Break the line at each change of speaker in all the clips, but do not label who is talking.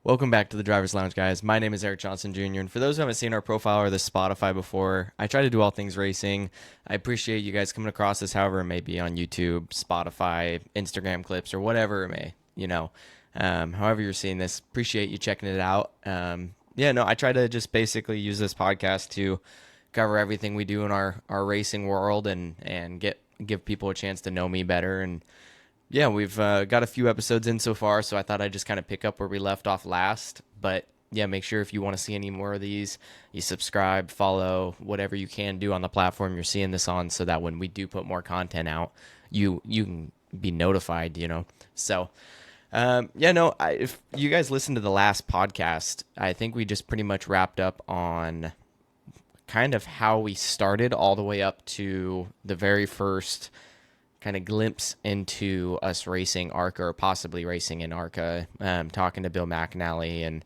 Welcome back to the Driver's Lounge, guys. My name is Eric Johnson Jr., and for those who haven't seen our profile or the Spotify before, I try to do all things racing. I appreciate you guys coming across this, however it may be, on YouTube, Spotify, Instagram clips, or whatever it may, however you're seeing this. Appreciate you checking it out. I try to just basically use this podcast to cover everything we do in our racing world and give people a chance to know me better. And yeah, we've got a few episodes in so far, so I thought I'd just kind of pick up where we left off last. But yeah, make sure if you want to see any more of these, you subscribe, follow, whatever you can do on the platform you're seeing this on, so that when we do put more content out, you can be notified. So if you guys listened to the last podcast, I think we just pretty much wrapped up on kind of how we started all the way up to the very first kind of glimpse into us racing ARCA or possibly racing in ARCA, talking to Bill McAnally. And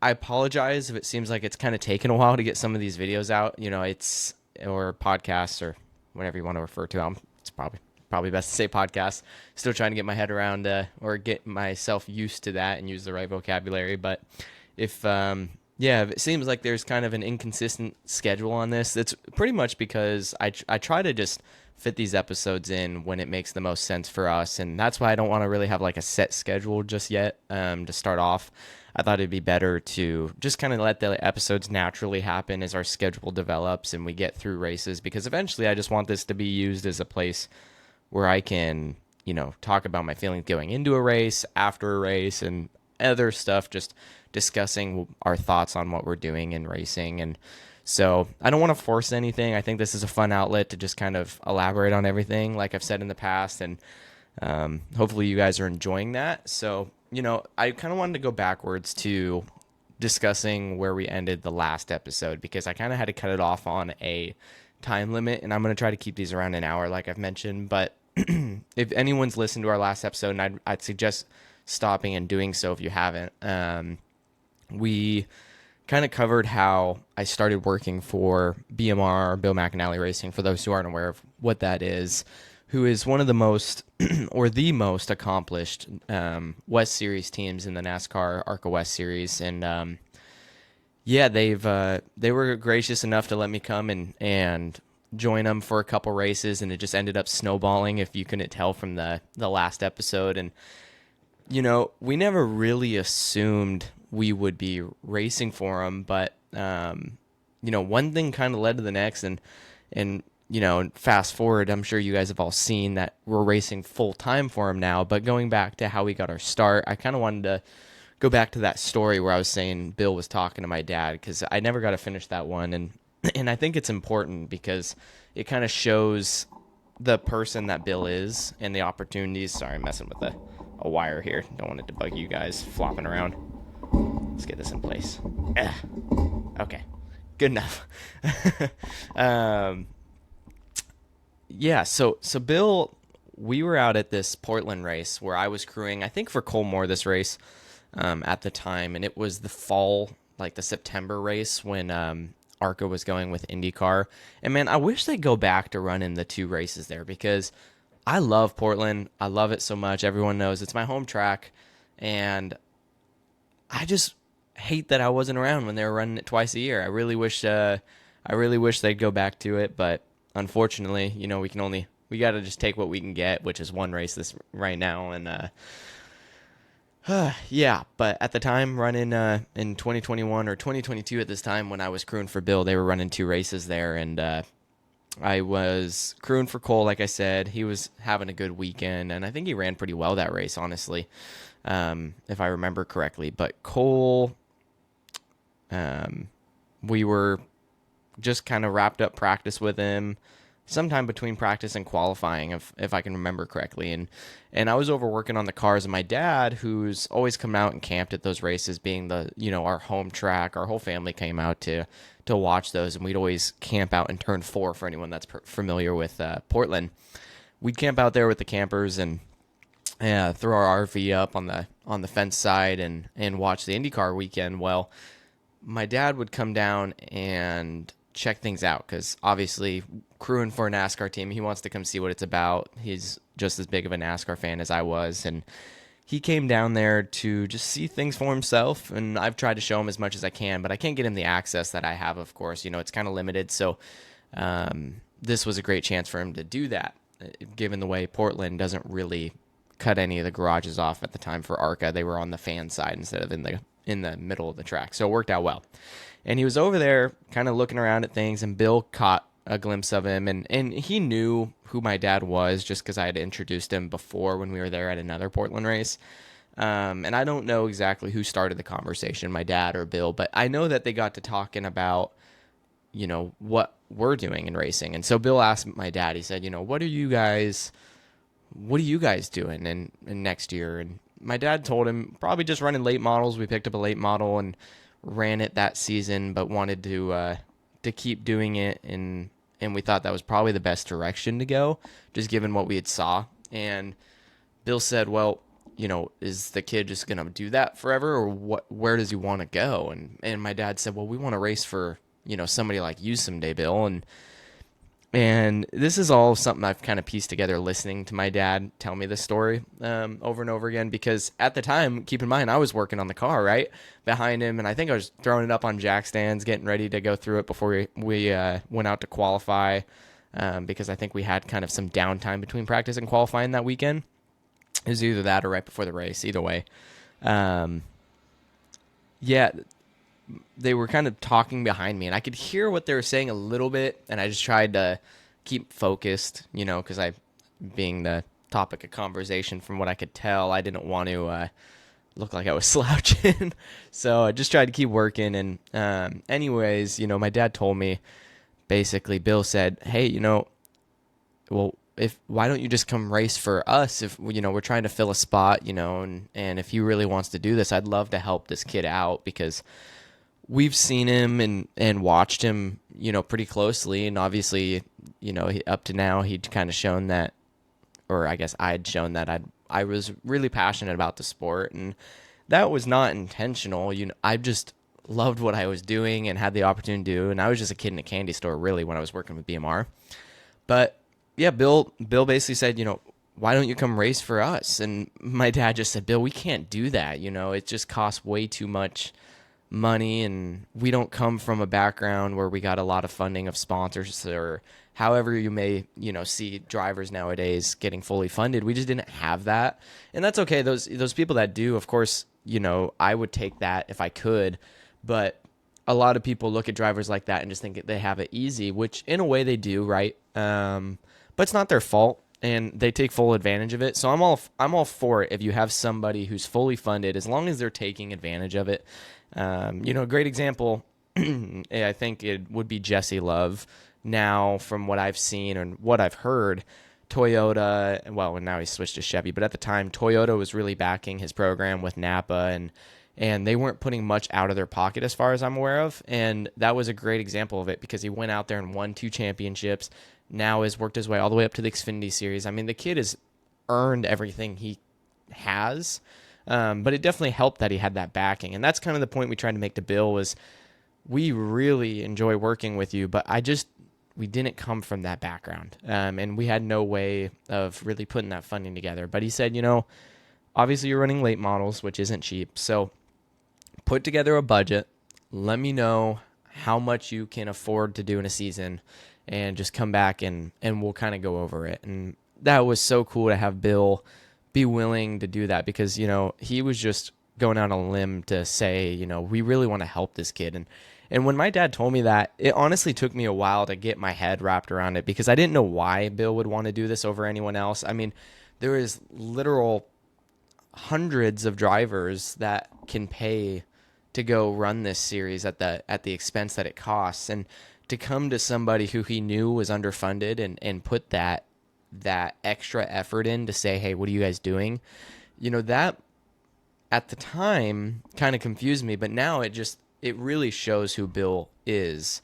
I apologize if it seems like it's kind of taken a while to get some of these videos out, or podcasts or whatever you want to refer to them. It's probably best to say podcasts. Still trying to get my head around or get myself used to that and use the right vocabulary. But if it seems like there's kind of an inconsistent schedule on this. It's pretty much because I try to just fit these episodes in when it makes the most sense for us, and that's why I don't want to really have like a set schedule just yet. To start off, I thought it'd be better to just kind of let the episodes naturally happen as our schedule develops and we get through races, because eventually I just want this to be used as a place where I can, talk about my feelings going into a race, after a race, and other stuff, just discussing our thoughts on what we're doing in racing. And so I don't want to force anything. I think this is a fun outlet to just kind of elaborate on everything, like I've said in the past, and hopefully you guys are enjoying that. So, I kind of wanted to go backwards to discussing where we ended the last episode, because I kind of had to cut it off on a time limit, and I'm going to try to keep these around an hour, like I've mentioned. But if anyone's listened to our last episode, and I'd suggest stopping and doing so if you haven't. We kind of covered how I started working for BMR, Bill McAnally Racing, for those who aren't aware of what that is, who is one of the most or the most accomplished West Series teams in the NASCAR ARCA West Series. And they were gracious enough to let me come and join them for a couple races, and it just ended up snowballing, if you couldn't tell from the last episode. And we never really assumed we would be racing for them, but one thing kind of led to the next, and fast forward, I'm sure you guys have all seen that we're racing full time for them now. But going back to how we got our start, I kind of wanted to go back to that story where I was saying Bill was talking to my dad, because I never got to finish that one, and I think it's important because it kind of shows the person that Bill is and the opportunities. Sorry, I'm messing with a wire here. Don't want it to bug you guys flopping around. Let's get this in place. Okay, good enough. So Bill, we were out at this Portland race where I was crewing, I think for Cole Moore, this race at the time, and it was the fall, like the September race when ARCA was going with IndyCar. And man, I wish they'd go back to running the two races there, because I love Portland. I love it so much. Everyone knows it's my home track, and I just hate that I wasn't around when they were running it twice a year. I really wish they'd go back to it, but unfortunately, we got to just take what we can get, which is one race this right now. And but at the time, running in 2021 or 2022 at this time, when I was crewing for Bill, they were running two races there, and I was crewing for Cole, like I said. He was having a good weekend, and I think he ran pretty well that race, honestly, if I remember correctly. But Cole, we were just kind of wrapped up practice with him sometime between practice and qualifying, if I can remember correctly. And I was over working on the cars, and my dad, who's always come out and camped at those races, being our home track, our whole family came out to watch those, and we'd always camp out in turn 4 for anyone that's familiar with Portland. We'd camp out there with the campers and throw our RV up on the fence side and watch the IndyCar weekend. Well, my dad would come down and check things out, because obviously crewing for a NASCAR team, he wants to come see what it's about. He's just as big of a NASCAR fan as I was, and he came down there to just see things for himself, and I've tried to show him as much as I can, but I can't get him the access that I have, of course. It's kind of limited, so this was a great chance for him to do that, given the way Portland doesn't really cut any of the garages off at the time for ARCA. They were on the fan side instead of in the middle of the track, so it worked out well. And he was over there kind of looking around at things, and Bill caught a glimpse of him, and he knew who my dad was just because I had introduced him before when we were there at another Portland race. And I don't know exactly who started the conversation, my dad or Bill, but I know that they got to talking about, what we're doing in racing. And so Bill asked my dad, he said, what are you guys doing in next year? And my dad told him probably just running late models. We picked up a late model and ran it that season, but wanted to keep doing it, and we thought that was probably the best direction to go, just given what we had saw. And Bill said, well, is the kid just going to do that forever, or where does he want to go? And my dad said, well, we want to race for, somebody like you someday, Bill. And this is all something I've kind of pieced together listening to my dad tell me this story over and over again, because at the time, keep in mind, I was working on the car right behind him, and I think I was throwing it up on jack stands, getting ready to go through it before we went out to qualify, because I think we had kind of some downtime between practice and qualifying that weekend. It was either that or right before the race, either way. Yeah, they were kind of talking behind me, and I could hear what they were saying a little bit, and I just tried to keep focused, because being the topic of conversation, from what I could tell, I didn't want to look like I was slouching. So I just tried to keep working, and anyways, my dad told me, basically, Bill said, hey, well, why don't you just come race for us if, we're trying to fill a spot, and if he really wants to do this, I'd love to help this kid out, because we've seen him and watched him, pretty closely. And obviously, up to now, he'd kind of shown that, or I guess I'd shown that I was really passionate about the sport, and that was not intentional. I just loved what I was doing and had the opportunity to do. And I was just a kid in a candy store, really, when I was working with BMR. But yeah, Bill basically said, why don't you come race for us? And my dad just said, Bill, we can't do that. It just costs way too much money, and we don't come from a background where we got a lot of funding of sponsors, or however you may, see drivers nowadays getting fully funded. We just didn't have that. And that's okay. Those people that do, of course, I would take that if I could, but a lot of people look at drivers like that and just think they have it easy, which in a way they do, right? But it's not their fault, and they take full advantage of it. So I'm all for it if you have somebody who's fully funded, as long as they're taking advantage of it. A great example, I think it would be Jesse Love. Now, from what I've seen and what I've heard, Toyota, well, and now he's switched to Chevy, but at the time, Toyota was really backing his program with Napa, and they weren't putting much out of their pocket as far as I'm aware of. And that was a great example of it, because he went out there and won 2 championships, now has worked his way all the way up to the Xfinity Series. I mean, the kid has earned everything he has, but it definitely helped that he had that backing. And that's kind of the point we tried to make to Bill, was we really enjoy working with you, but we didn't come from that background, and we had no way of really putting that funding together. But he said, obviously you're running late models, which isn't cheap, so put together a budget, let me know how much you can afford to do in a season, and just come back and we'll kind of go over it. And that was so cool to have Bill be willing to do that, because, he was just going out on a limb to say, we really want to help this kid. And when my dad told me that, it honestly took me a while to get my head wrapped around it, because I didn't know why Bill would want to do this over anyone else. I mean, there is literal hundreds of drivers that can pay to go run this series at the expense that it costs, and to come to somebody who he knew was underfunded and put that extra effort in to say, hey, what are you guys doing? That at the time kind of confused me, but now it really shows who Bill is.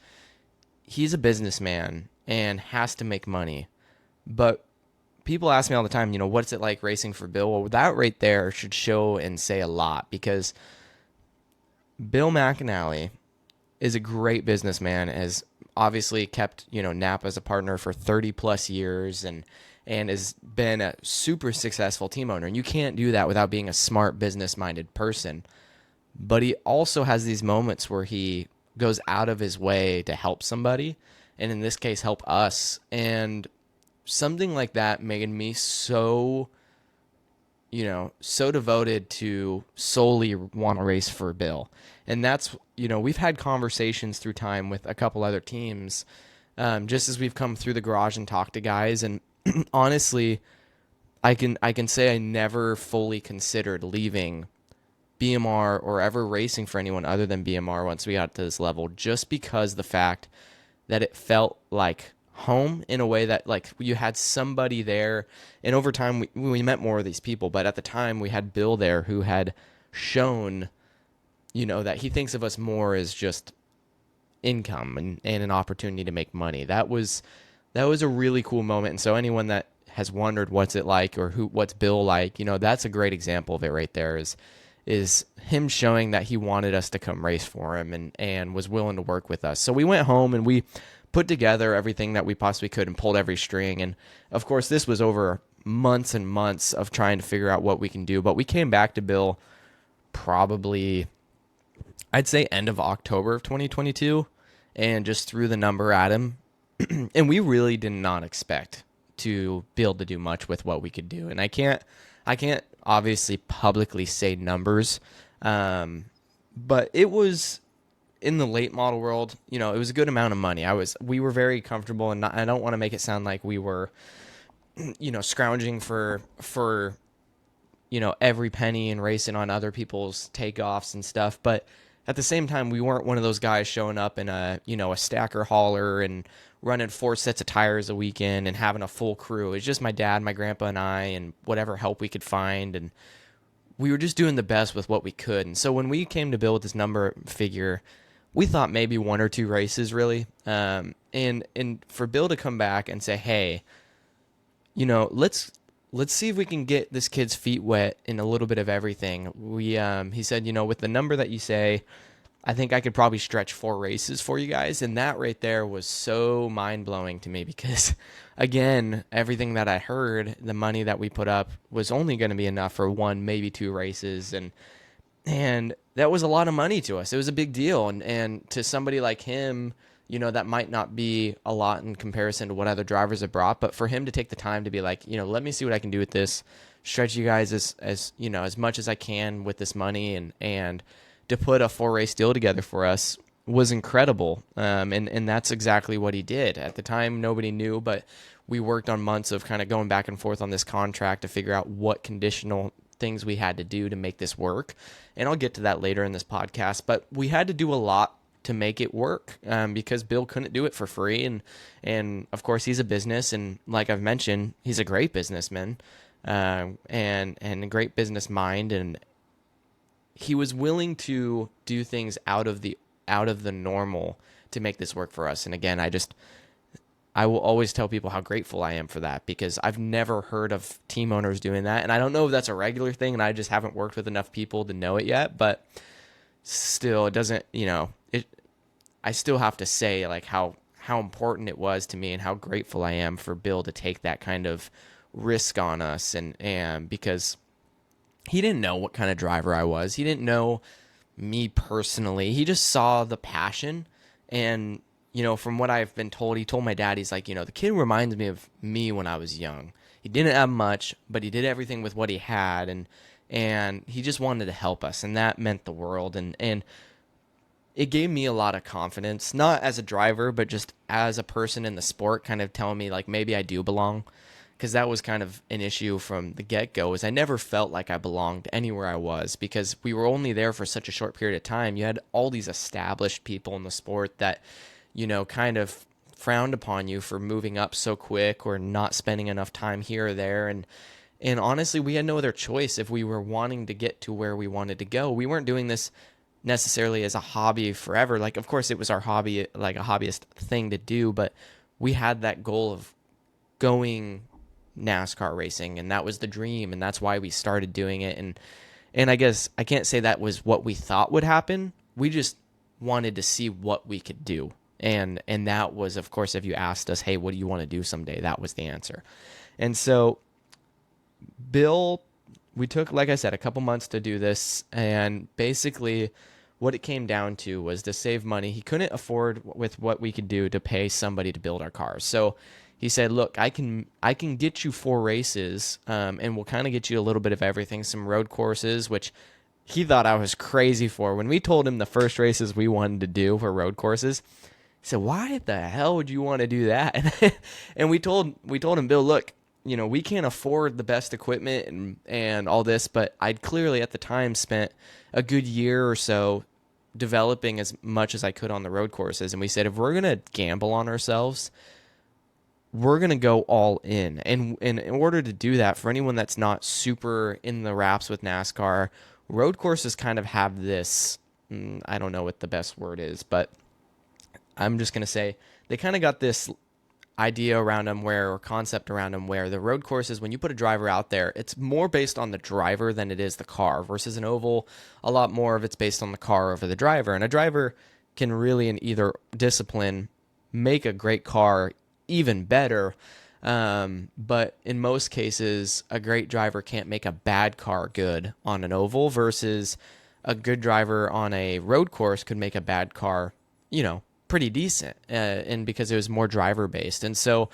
He's a businessman and has to make money. But people ask me all the time, what's it like racing for Bill? Well, that right there should show and say a lot, because Bill McAnally is a great businessman, has obviously kept, Napa as a partner for 30 plus years, and and has been a super successful team owner. And you can't do that without being a smart, business-minded person. But he also has these moments where he goes out of his way to help somebody, and in this case, help us. And something like that made me so, so devoted to solely want to race for Bill. And that's, we've had conversations through time with a couple other teams, just as we've come through the garage and talked to guys. And honestly, I can say I never fully considered leaving BMR or ever racing for anyone other than BMR once we got to this level, just because the fact that it felt like home in a way that like you had somebody there. And over time we met more of these people, but at the time we had Bill there who had shown, that he thinks of us more as just income and an opportunity to make money. That was a really cool moment. And so anyone that has wondered what's it like or what's Bill like, that's a great example of it right there, is him showing that he wanted us to come race for him and was willing to work with us. So we went home and we put together everything that we possibly could and pulled every string. And of course, this was over months and months of trying to figure out what we can do. But we came back to Bill probably, I'd say, end of October of 2022 and just threw the number at him. And we really did not expect to be able to do much with what we could do. And I can't obviously publicly say numbers, but it was, in the late model world, it was a good amount of money. We were very comfortable, and I don't want to make it sound like we were, scrounging for every penny and racing on other people's takeoffs and stuff. But at the same time, we weren't one of those guys showing up in a stacker hauler and running 4 sets of tires a weekend and having a full crew. It's just my dad, my grandpa, and I, and whatever help we could find. And we were just doing the best with what we could. And so when we came to build this number figure, we thought maybe 1 or 2 races, really. And for Bill to come back and say, hey, let's see if we can get this kid's feet wet in a little bit of everything. He said, with the number that you say, I think I could probably stretch 4 races for you guys. And that right there was so mind-blowing to me because, again, everything that I heard, the money that we put up was only going to be enough for 1, maybe 2 races. And that was a lot of money to us. It was a big deal. And to somebody like him, that might not be a lot in comparison to what other drivers have brought, but for him to take the time to be like, let me see what I can do with this, stretch you guys as much as I can with this money, and to put a 4-race deal together for us was incredible. And that's exactly what he did. At the time, nobody knew, but we worked on months of kind of going back and forth on this contract to figure out what conditional things we had to do to make this work. And I'll get to that later in this podcast, but we had to do a lot to make it work, because Bill couldn't do it for free. And of course he's a business. And like I've mentioned, he's a great businessman, and a great business mind. And he was willing to do things out of the normal to make this work for us. And again, I will always tell people how grateful I am for that, because I've never heard of team owners doing that. And I don't know if that's a regular thing, and I just haven't worked with enough people to know it yet, but still, it doesn't, I still have to say like how important it was to me and how grateful I am for Bill to take that kind of risk on us. And because he didn't know what kind of driver I was. He didn't know me personally. He just saw the passion. And, from what I've been told, he told my dad, he's like, the kid reminds me of me when I was young. He didn't have much, but he did everything with what he had. And he just wanted to help us. And that meant the world. And it gave me a lot of confidence, not as a driver, but just as a person in the sport, kind of telling me like maybe I do belong. Because that was kind of an issue from the get-go, is I never felt like I belonged anywhere I was, because we were only there for such a short period of time. You had all these established people in the sport that, kind of frowned upon you for moving up so quick or not spending enough time here or there. And honestly, we had no other choice if we were wanting to get to where we wanted to go. We weren't doing this necessarily as a hobby forever. Like, of course, it was our hobby, like a hobbyist thing to do, but we had that goal of going NASCAR racing, and that was the dream, and that's why we started doing it. And I guess I can't say that was what we thought would happen. We just wanted to see what we could do. And that was, of course, if you asked us, hey, what do you want to do someday? That was the answer. And so Bill, we took, like I said, a couple months to do this, and basically what it came down to was to save money. He couldn't afford with what we could do to pay somebody to build our cars. So he said, "Look, I can get you 4 races, and we'll kind of get you a little bit of everything, some road courses, which he thought I was crazy for. When we told him the first races we wanted to do were road courses, he said, "Why the hell would you want to do that?" And we told him, "Bill, look, we can't afford the best equipment and all this, but I'd clearly at the time spent a good year or so developing as much as I could on the road courses. And we said, if we're going to gamble on ourselves, we're going to go all in. And in order to do that, for anyone that's not super in the wraps with NASCAR, road courses kind of have this, I don't know what the best word is, but I'm just going to say they kind of got this idea around them or concept around them where the road courses, when you put a driver out there, it's more based on the driver than it is the car, versus an oval, a lot more of it's based on the car over the driver. And a driver can really, in either discipline, make a great car even better. But in most cases, a great driver can't make a bad car good on an oval, versus a good driver on a road course could make a bad car, pretty decent, and because it was more driver based. And so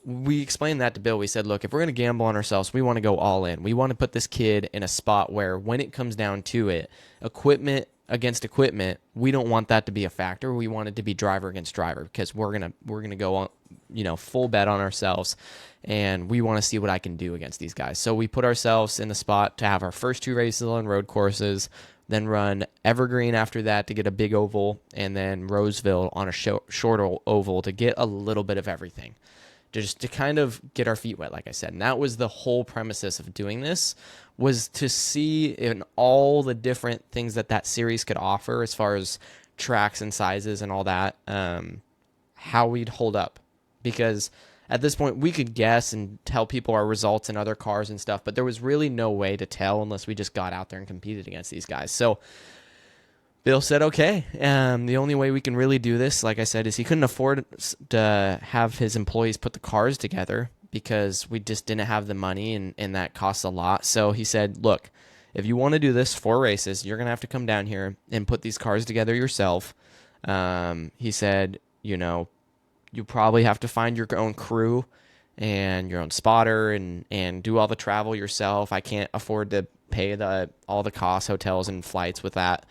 we explained that to Bill. We said, look, if we're going to gamble on ourselves, we want to go all in. We want to put this kid in a spot where when it comes down to it, equipment against equipment, we don't want that to be a factor. We want it to be driver against driver, because we're going to go on, full bet on ourselves, and we want to see what I can do against these guys. So we put ourselves in the spot to have our first 2 races on road courses, then run Evergreen after that to get a big oval, and then Roseville on a shorter oval to get a little bit of everything, just to kind of get our feet wet, like I said. And that was the whole premises of doing this, was to see in all the different things that series could offer as far as tracks and sizes and all that, how we'd hold up. Because at this point, we could guess and tell people our results in other cars and stuff, but there was really no way to tell unless we just got out there and competed against these guys. So Bill said, okay, the only way we can really do this, like I said, is he couldn't afford to have his employees put the cars together, because we just didn't have the money, and that costs a lot. So he said, look, if you want to do this 4 races, you're going to have to come down here and put these cars together yourself. He said, you probably have to find your own crew and your own spotter and do all the travel yourself. I can't afford to pay all the costs, hotels and flights with that,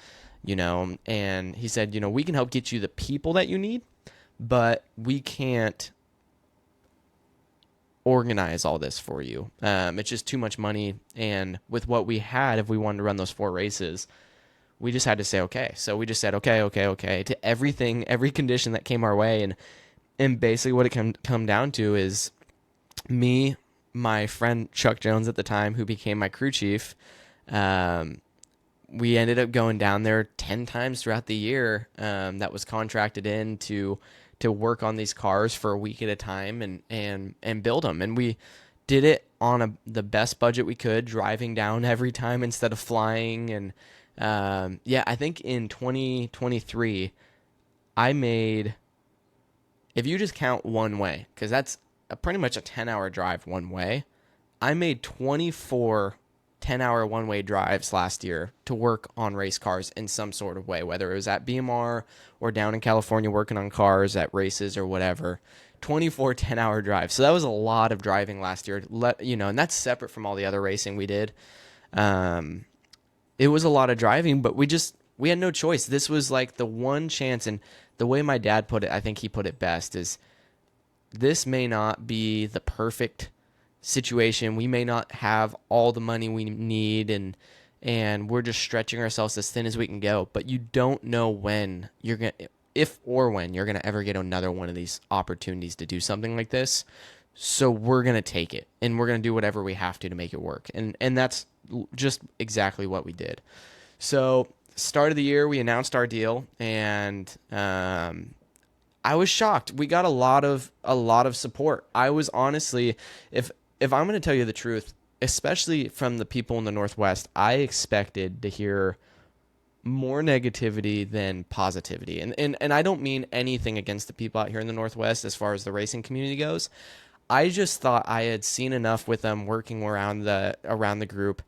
and he said, we can help get you the people that you need, but we can't organize all this for you. It's just too much money. And with what we had, if we wanted to run those 4 races, we just had to say, okay. So we just said, okay to everything, every condition that came our way. And basically what it come down to is me, my friend Chuck Jones at the time, who became my crew chief. We ended up going down there 10 times throughout the year, that was contracted in to work on these cars for a week at a time and build them. And we did it on the best budget we could, driving down every time instead of flying. And I think in 2023, I made, if you just count one way, because that's pretty much a 10-hour drive one way, I made 24 10-hour one-way drives last year to work on race cars in some sort of way, whether it was at BMR or down in California working on cars at races or whatever. 24 10-hour drives. So that was a lot of driving last year, and that's separate from all the other racing we did. It was a lot of driving, but we had no choice. This was like the one chance, and the way my dad put it, I think he put it best, is this may not be the perfect situation. We may not have all the money we need, and we're just stretching ourselves as thin as we can go, but you don't know when you're going to, if or when you're going to ever get another one of these opportunities to do something like this. So we're going to take it, and we're going to do whatever we have to make it work. And that's just exactly what we did. So start of the year, we announced our deal, and I was shocked. We got a lot of support. I was honestly, if I'm going to tell you the truth, especially from the people in the Northwest, I expected to hear more negativity than positivity. And I don't mean anything against the people out here in the Northwest as far as the racing community goes. I just thought I had seen enough with them working around the group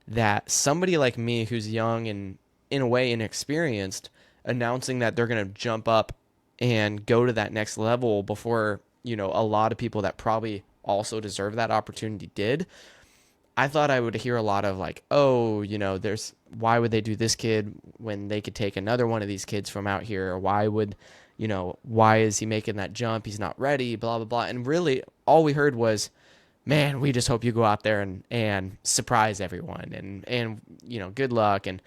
that somebody like me who's young and in a way inexperienced announcing that they're going to jump up and go to that next level before, a lot of people that probably also deserve that opportunity did. I thought I would hear a lot of like, oh, why would they do this kid when they could take another one of these kids from out here? Or why is he making that jump? He's not ready, blah, blah, blah. And really all we heard was, man, we just hope you go out there and surprise everyone and, good luck. And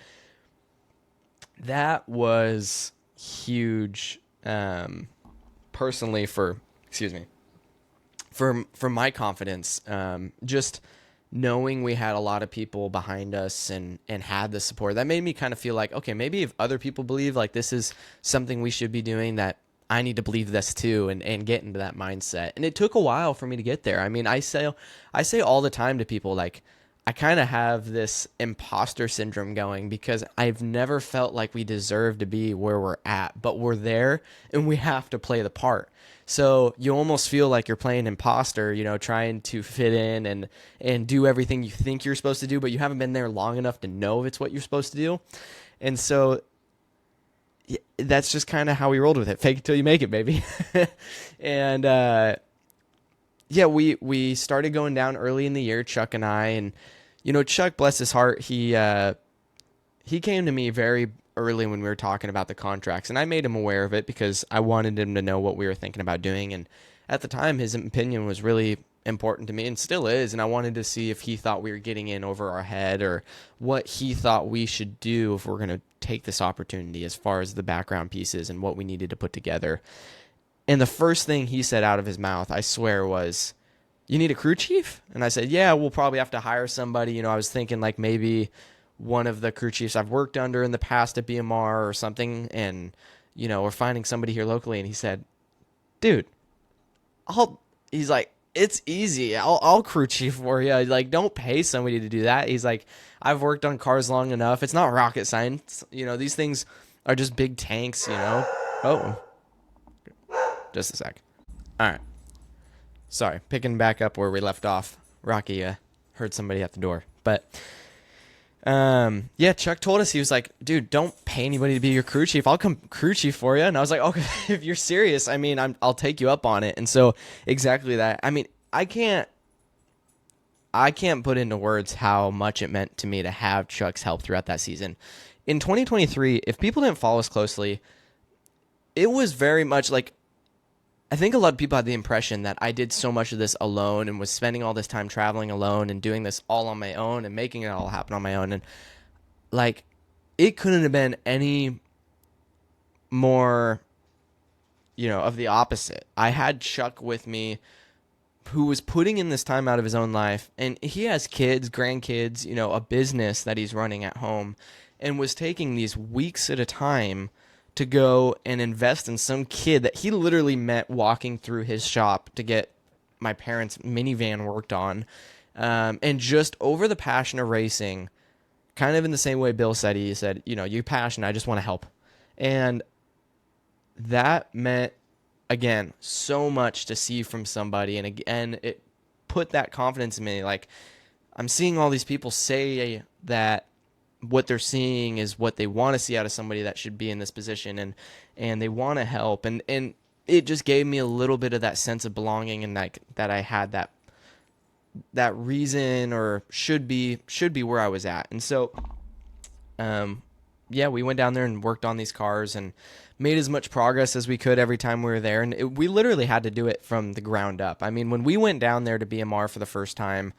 that was huge, personally for my confidence, just knowing we had a lot of people behind us and had the support, that made me kind of feel like, okay, maybe if other people believe like this is something we should be doing, that I need to believe this too and get into that mindset. And it took a while for me to get there. I mean, I say all the time to people, like, I kind of have this imposter syndrome going because I've never felt like we deserve to be where we're at, but we're there and we have to play the part. So you almost feel like you're playing imposter, trying to fit in and do everything you think you're supposed to do, but you haven't been there long enough to know if it's what you're supposed to do. And so that's just kind of how we rolled with it. Fake it till you make it, baby. And we started going down early in the year, Chuck and I, and Chuck, bless his heart, he came to me very early when we were talking about the contracts, and I made him aware of it because I wanted him to know what we were thinking about doing. And at the time, his opinion was really important to me and still is, and I wanted to see if he thought we were getting in over our head or what he thought we should do if we're going to take this opportunity as far as the background pieces and what we needed to put together. And the first thing he said out of his mouth, I swear, was, "You need a crew chief?" And I said, "Yeah, we'll probably have to hire somebody." I was thinking like maybe one of the crew chiefs I've worked under in the past at BMR or something, and we're finding somebody here locally. And he said, "Dude, he's like, it's easy. I'll crew chief for you. Like, don't pay somebody to do that." He's like, "I've worked on cars long enough. It's not rocket science. These things are just big tanks, Oh, just a sec. All right. Sorry, picking back up where we left off. Rocky heard somebody at the door. But Chuck told us, he was like, "Dude, don't pay anybody to be your crew chief. I'll come crew chief for you." And I was like, "Okay, if you're serious, I mean, I'll take you up on it." And so exactly that. I mean, I can't put into words how much it meant to me to have Chuck's help throughout that season. In 2023, if people didn't follow us closely, it was very much like, I think a lot of people had the impression that I did so much of this alone and was spending all this time traveling alone and doing this all on my own and making it all happen on my own. And like, it couldn't have been any more, of the opposite. I had Chuck with me, who was putting in this time out of his own life, and he has kids, grandkids, a business that he's running at home, and was taking these weeks at a time to go and invest in some kid that he literally met walking through his shop to get my parents' minivan worked on. And just over the passion of racing, kind of in the same way Bill said, he said, "You passion, I just want to help." And that meant, again, so much to see from somebody. And again, it put that confidence in me. Like, I'm seeing all these people say that what they're seeing is what they want to see out of somebody that should be in this position, and they want to help, and it just gave me a little bit of that sense of belonging, and that I had that reason, or should be where I was at. And so we went down there and worked on these cars and made as much progress as we could every time we were there, and we literally had to do it from the ground up. I mean, when we went down there to BMR for the first time,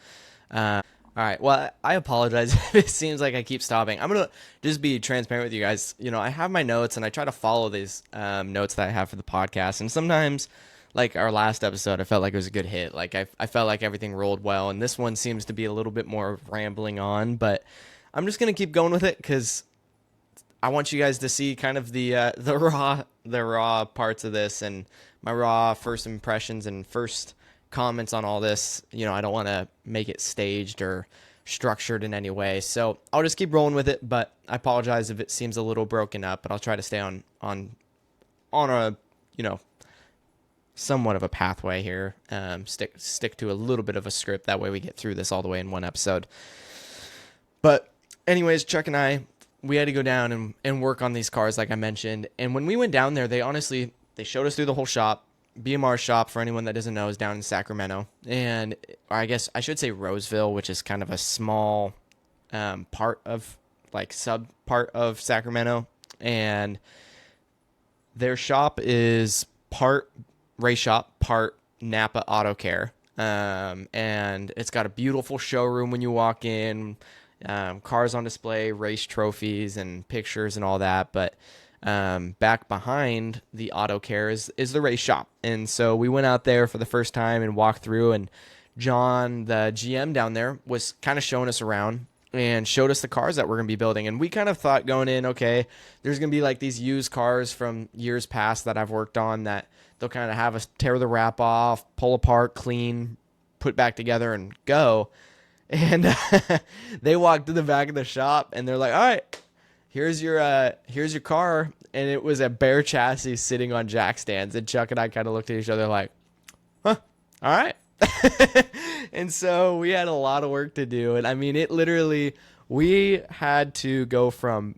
all right, well, I apologize if it seems like I keep stopping. I'm going to just be transparent with you guys. I have my notes, and I try to follow these notes that I have for the podcast. And sometimes, like our last episode, I felt like it was a good hit. Like, I felt like everything rolled well. And this one seems to be a little bit more rambling on. But I'm just going to keep going with it because I want you guys to see kind of the raw parts of this and my raw first impressions and first comments on all this. I don't want to make it staged or structured in any way, so I'll just keep rolling with it. But I apologize if it seems a little broken up, but I'll try to stay on a somewhat of a pathway here. Stick to a little bit of a script. That way we get through this all the way in one episode. But anyways, Chuck and I, we had to go down and work on these cars, like I mentioned. And when we went down there, they showed us through the whole shop. BMR shop, for anyone that doesn't know, is down in Sacramento. And I guess I should say Roseville, which is kind of a small part of, like, sub part of Sacramento. And their shop is part race shop, part Napa Auto Care. And it's got a beautiful showroom when you walk in, cars on display, race trophies and pictures and all that. But back behind the Auto Care is the race shop. And so we went out there for the first time and walked through, and John, the GM down there, was kind of showing us around and showed us the cars that we're going to be building. And we kind of thought going in, okay, there's going to be like these used cars from years past that I've worked on that they'll kind of have us tear the wrap off, pull apart, clean, put back together, and go. And they walked to the back of the shop, and they're like, all right, here's your car. And it was a bare chassis sitting on jack stands. And Chuck and I kind of looked at each other like, huh, all right. And so we had a lot of work to do. And I mean, it literally, we had to go from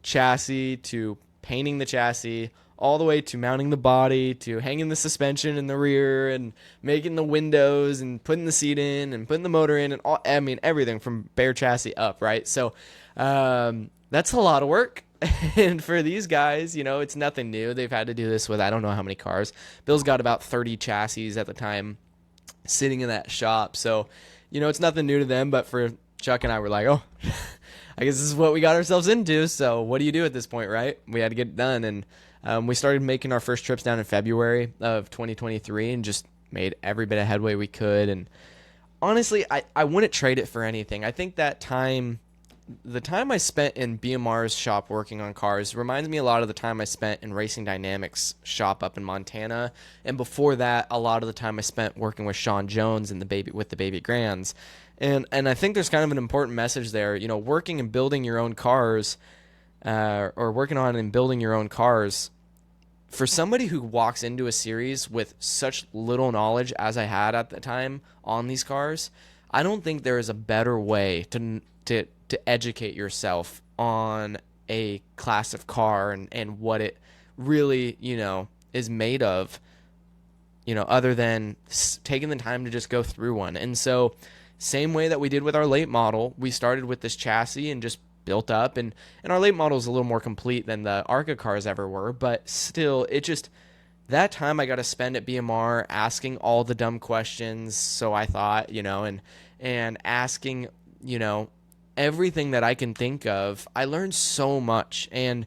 chassis to painting the chassis, all the way to mounting the body, to hanging the suspension in the rear, and making the windows, and putting the seat in, and putting the motor in, and all, I mean, everything from bare chassis up, right? So that's a lot of work. And for these guys, you know, it's nothing new. They've had to do this with I don't know how many cars. Bill's got about 30 chassis at the time sitting in that shop. So, you know, it's nothing new to them. But for Chuck and I, we're like, oh, I guess this is what we got ourselves into. So what do you do at this point, right? We had to get it done. And we started making our first trips down in February of 2023 and just made every bit of headway we could. And honestly, I wouldn't trade it for anything. I think that time, the time I spent in BMR's shop working on cars reminds me a lot of the time I spent in Racing Dynamics shop up in Montana. And before that, a lot of the time I spent working with Sean Jones and with the Baby Grands. And I think there's kind of an important message there. You know, working and building your own cars, or working on and building your own cars, for somebody who walks into a series with such little knowledge as I had at the time on these cars, I don't think there is a better way to educate yourself on a class of car and what it really, you know, is made of, you know, other than taking the time to just go through one. And so same way that we did with our late model, we started with this chassis and just built up, and our late model is a little more complete than the ARCA cars ever were, but still, it just, that time I got to spend at BMR asking all the dumb questions, so I thought, you know, and asking, you know, everything that I can think of. I learned so much, and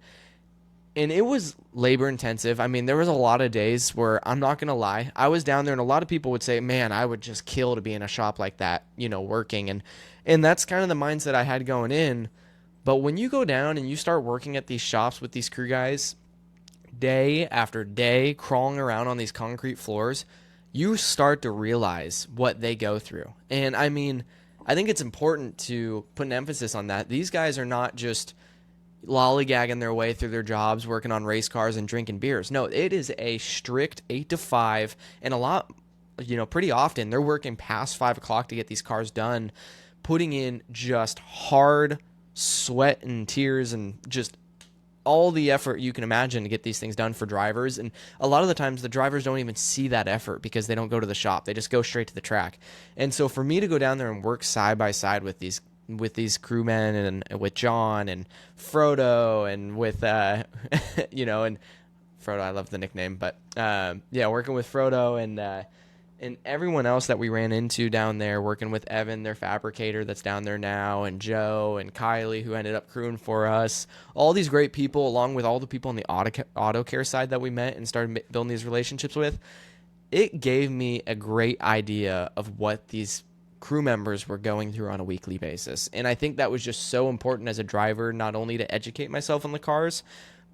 it was labor intensive. I mean, there was a lot of days where, I'm not going to lie, I was down there and a lot of people would say, man, I would just kill to be in a shop like that, you know, working. And that's kind of the mindset I had going in. But when you go down and you start working at these shops with these crew guys day after day, crawling around on these concrete floors, you start to realize what they go through. And I mean, I think it's important to put an emphasis on that. These guys are not just lollygagging their way through their jobs, working on race cars and drinking beers. No, it is a strict 8 to 5, and a lot, you know, pretty often they're working past 5 o'clock to get these cars done, putting in just hard sweat and tears and just all the effort you can imagine to get these things done for drivers. And a lot of the times the drivers don't even see that effort because they don't go to the shop. They just go straight to the track. And so for me to go down there and work side by side with these crewmen and with John and Frodo and with you know, and Frodo, I love the nickname, but yeah, working with Frodo and everyone else that we ran into down there, working with Evan, their fabricator that's down there now, and Joe and Kylie, who ended up crewing for us. All these great people, along with all the people on the auto care side that we met and started building these relationships with. It gave me a great idea of what these crew members were going through on a weekly basis. And I think that was just so important as a driver, not only to educate myself on the cars,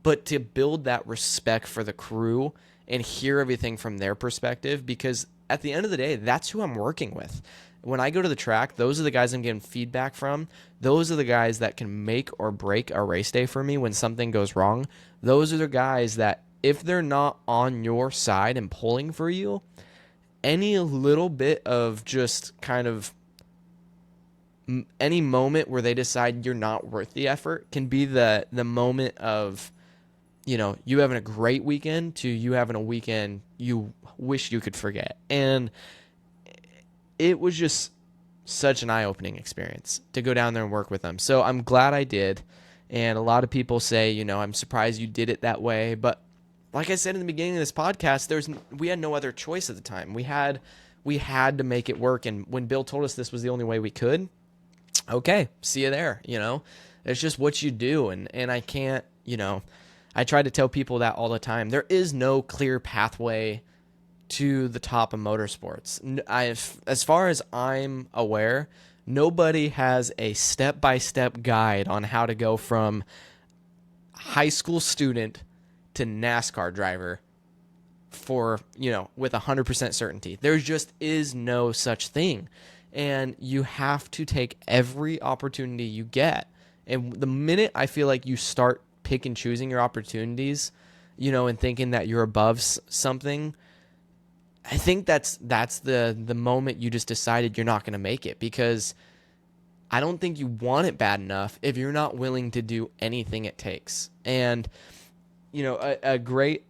but to build that respect for the crew and hear everything from their perspective, because at the end of the day, that's who I'm working with. When I go to the track, those are the guys I'm getting feedback from. Those are the guys that can make or break a race day for me when something goes wrong. Those are the guys that if they're not on your side and pulling for you, any little bit of just kind of any moment where they decide you're not worth the effort can be the moment of, you having a great weekend to you having a weekend you wish you could forget. And it was just such an eye-opening experience to go down there and work with them. So I'm glad I did. And a lot of people say, I'm surprised you did it that way. But like I said in the beginning of this podcast, we had no other choice at the time. We had to make it work. And when Bill told us this was the only way we could, okay, see you there. It's just what you do. And I can't, I try to tell people that all the time. There is no clear pathway to the top of motorsports. As far as I'm aware, nobody has a step-by-step guide on how to go from high school student to NASCAR driver for, with 100% certainty. There just is no such thing. And you have to take every opportunity you get. And the minute I feel like you start pick and choosing your opportunities, and thinking that you're above something, I think that's the moment you just decided you're not going to make it, because I don't think you want it bad enough if you're not willing to do anything it takes. And, a great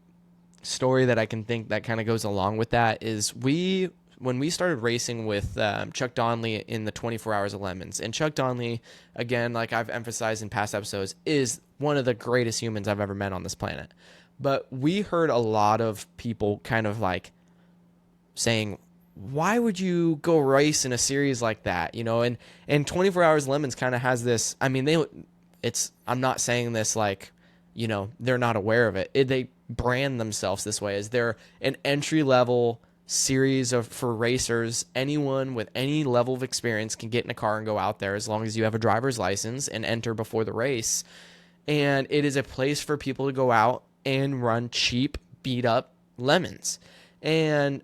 story that I can think that kind of goes along with that is when we started racing with Chuck Donnelly in the 24 Hours of Lemons. And Chuck Donnelly, again, like I've emphasized in past episodes, is one of the greatest humans I've ever met on this planet. But we heard a lot of people kind of like saying, why would you go race in a series like that? And 24 Hours Lemons kind of has this, I'm not saying this like, they're not aware of it. They brand themselves this way as they're an entry level series for racers. Anyone with any level of experience can get in a car and go out there as long as you have a driver's license and enter before the race. And it is a place for people to go out and run cheap, beat up lemons. And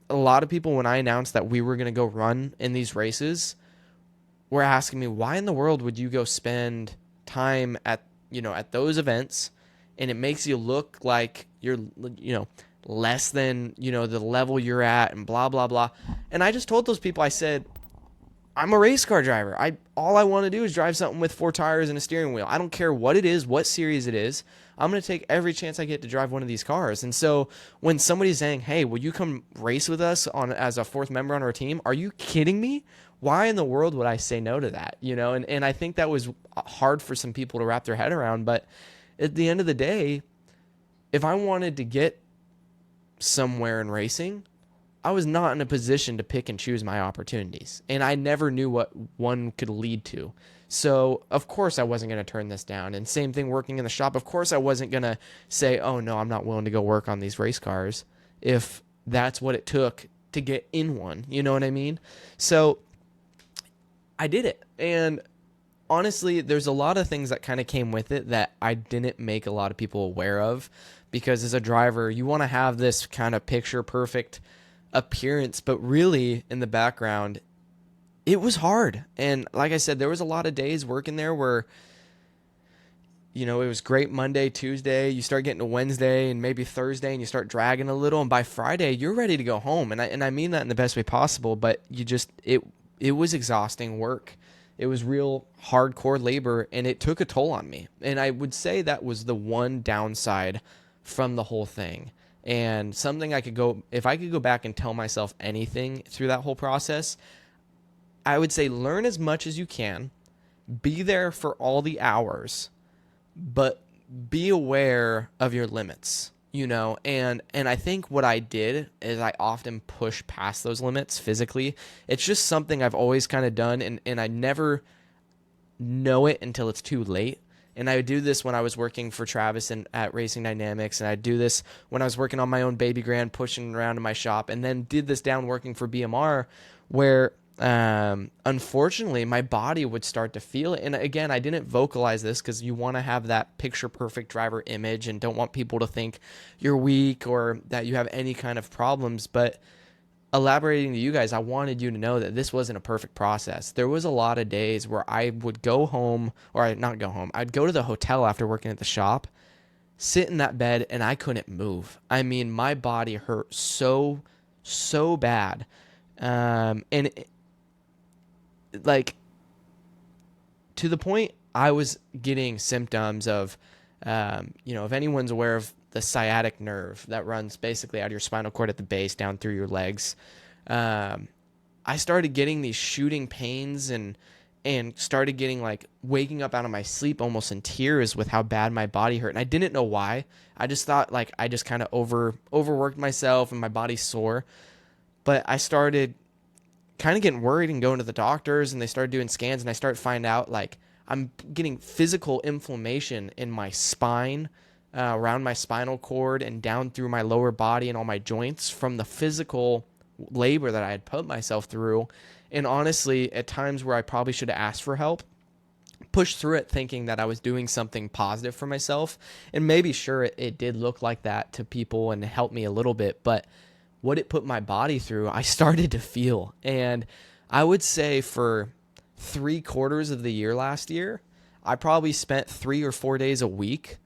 a lot of people, when I announced that we were going to go run in these races, were asking me, why in the world would you go spend time at those events, and it makes you look like you're, less than, the level you're at, and blah, blah, blah. And I just told those people, I said, I'm a race car driver. All I want to do is drive something with 4 tires and a steering wheel. I don't care what it is, what series it is. I'm going to take every chance I get to drive one of these cars. And so when somebody's saying, hey, will you come race with us as a 4th member on our team? Are you kidding me? Why in the world would I say no to that? And I think that was hard for some people to wrap their head around. But at the end of the day, if I wanted to get somewhere in racing, I was not in a position to pick and choose my opportunities. And I never knew what one could lead to. So, of course, I wasn't going to turn this down. And same thing working in the shop. Of course, I wasn't going to say, oh, no, I'm not willing to go work on these race cars if that's what it took to get in one. You know what I mean? So I did it. And honestly, there's a lot of things that kind of came with it that I didn't make a lot of people aware of, because as a driver, you want to have this kind of picture perfect appearance, but really in the background, it was hard. And like I said, there was a lot of days working there where, it was great Monday, Tuesday, you start getting to Wednesday and maybe Thursday, and you start dragging a little, and by Friday you're ready to go home. And I mean that in the best way possible, but it was exhausting work. It was real hardcore labor, and it took a toll on me. And I would say that was the one downside from the whole thing. And something if I could go back and tell myself anything through that whole process, I would say learn as much as you can, be there for all the hours, but be aware of your limits, and I think what I did is I often push past those limits physically. It's just something I've always kind of done, and I never know it until it's too late. And I would do this when I was working for Travis and at Racing Dynamics, and I'd do this when I was working on my own baby grand, pushing around in my shop, and then did this down working for BMR, where unfortunately my body would start to feel it. And again, I didn't vocalize this because you want to have that picture perfect driver image and don't want people to think you're weak or that you have any kind of problems. But elaborating to you guys, I wanted you to know that this wasn't a perfect process. There was a lot of days where I would go home, or not go home, I'd go to the hotel after working at the shop, sit in that bed and I couldn't move. I mean, my body hurt so, so bad. And like to the point I was getting symptoms of, if anyone's aware of the sciatic nerve that runs basically out of your spinal cord at the base down through your legs, I started getting these shooting pains and started getting like waking up out of my sleep almost in tears with how bad my body hurt. And I didn't know why. I just thought like I just kind of overworked myself and my body's sore. But I started kind of getting worried and going to the doctors, and they started doing scans, and I started finding out like I'm getting physical inflammation in my spine, around my spinal cord and down through my lower body and all my joints from the physical labor that I had put myself through. And honestly, at times where I probably should have asked for help, pushed through it thinking that I was doing something positive for myself. And maybe sure, it did look like that to people and helped me a little bit, but what it put my body through, I started to feel. And I would say for 3/4 of the year last year, I probably spent 3 or 4 days a week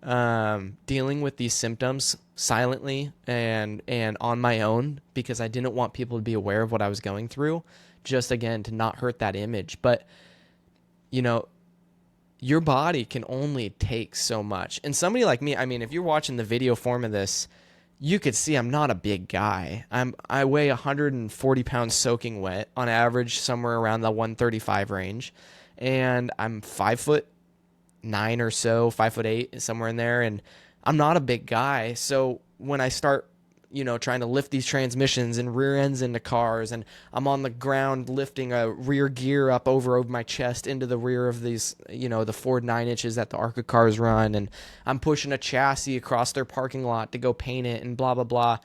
dealing with these symptoms silently and on my own, because I didn't want people to be aware of what I was going through, just again to not hurt that image. But your body can only take so much. And somebody like me, I mean, if you're watching the video form of this, you could see I'm not a big guy. I weigh 140 pounds soaking wet on average, somewhere around the 135 range, and I'm 5'9" or so, 5'8", somewhere in there, and I'm not a big guy. So when I start trying to lift these transmissions and rear ends into cars, and I'm on the ground lifting a rear gear up over my chest into the rear of these, the Ford 9-inches that the ARCA cars run, and I'm pushing a chassis across their parking lot to go paint it and blah, blah, blah.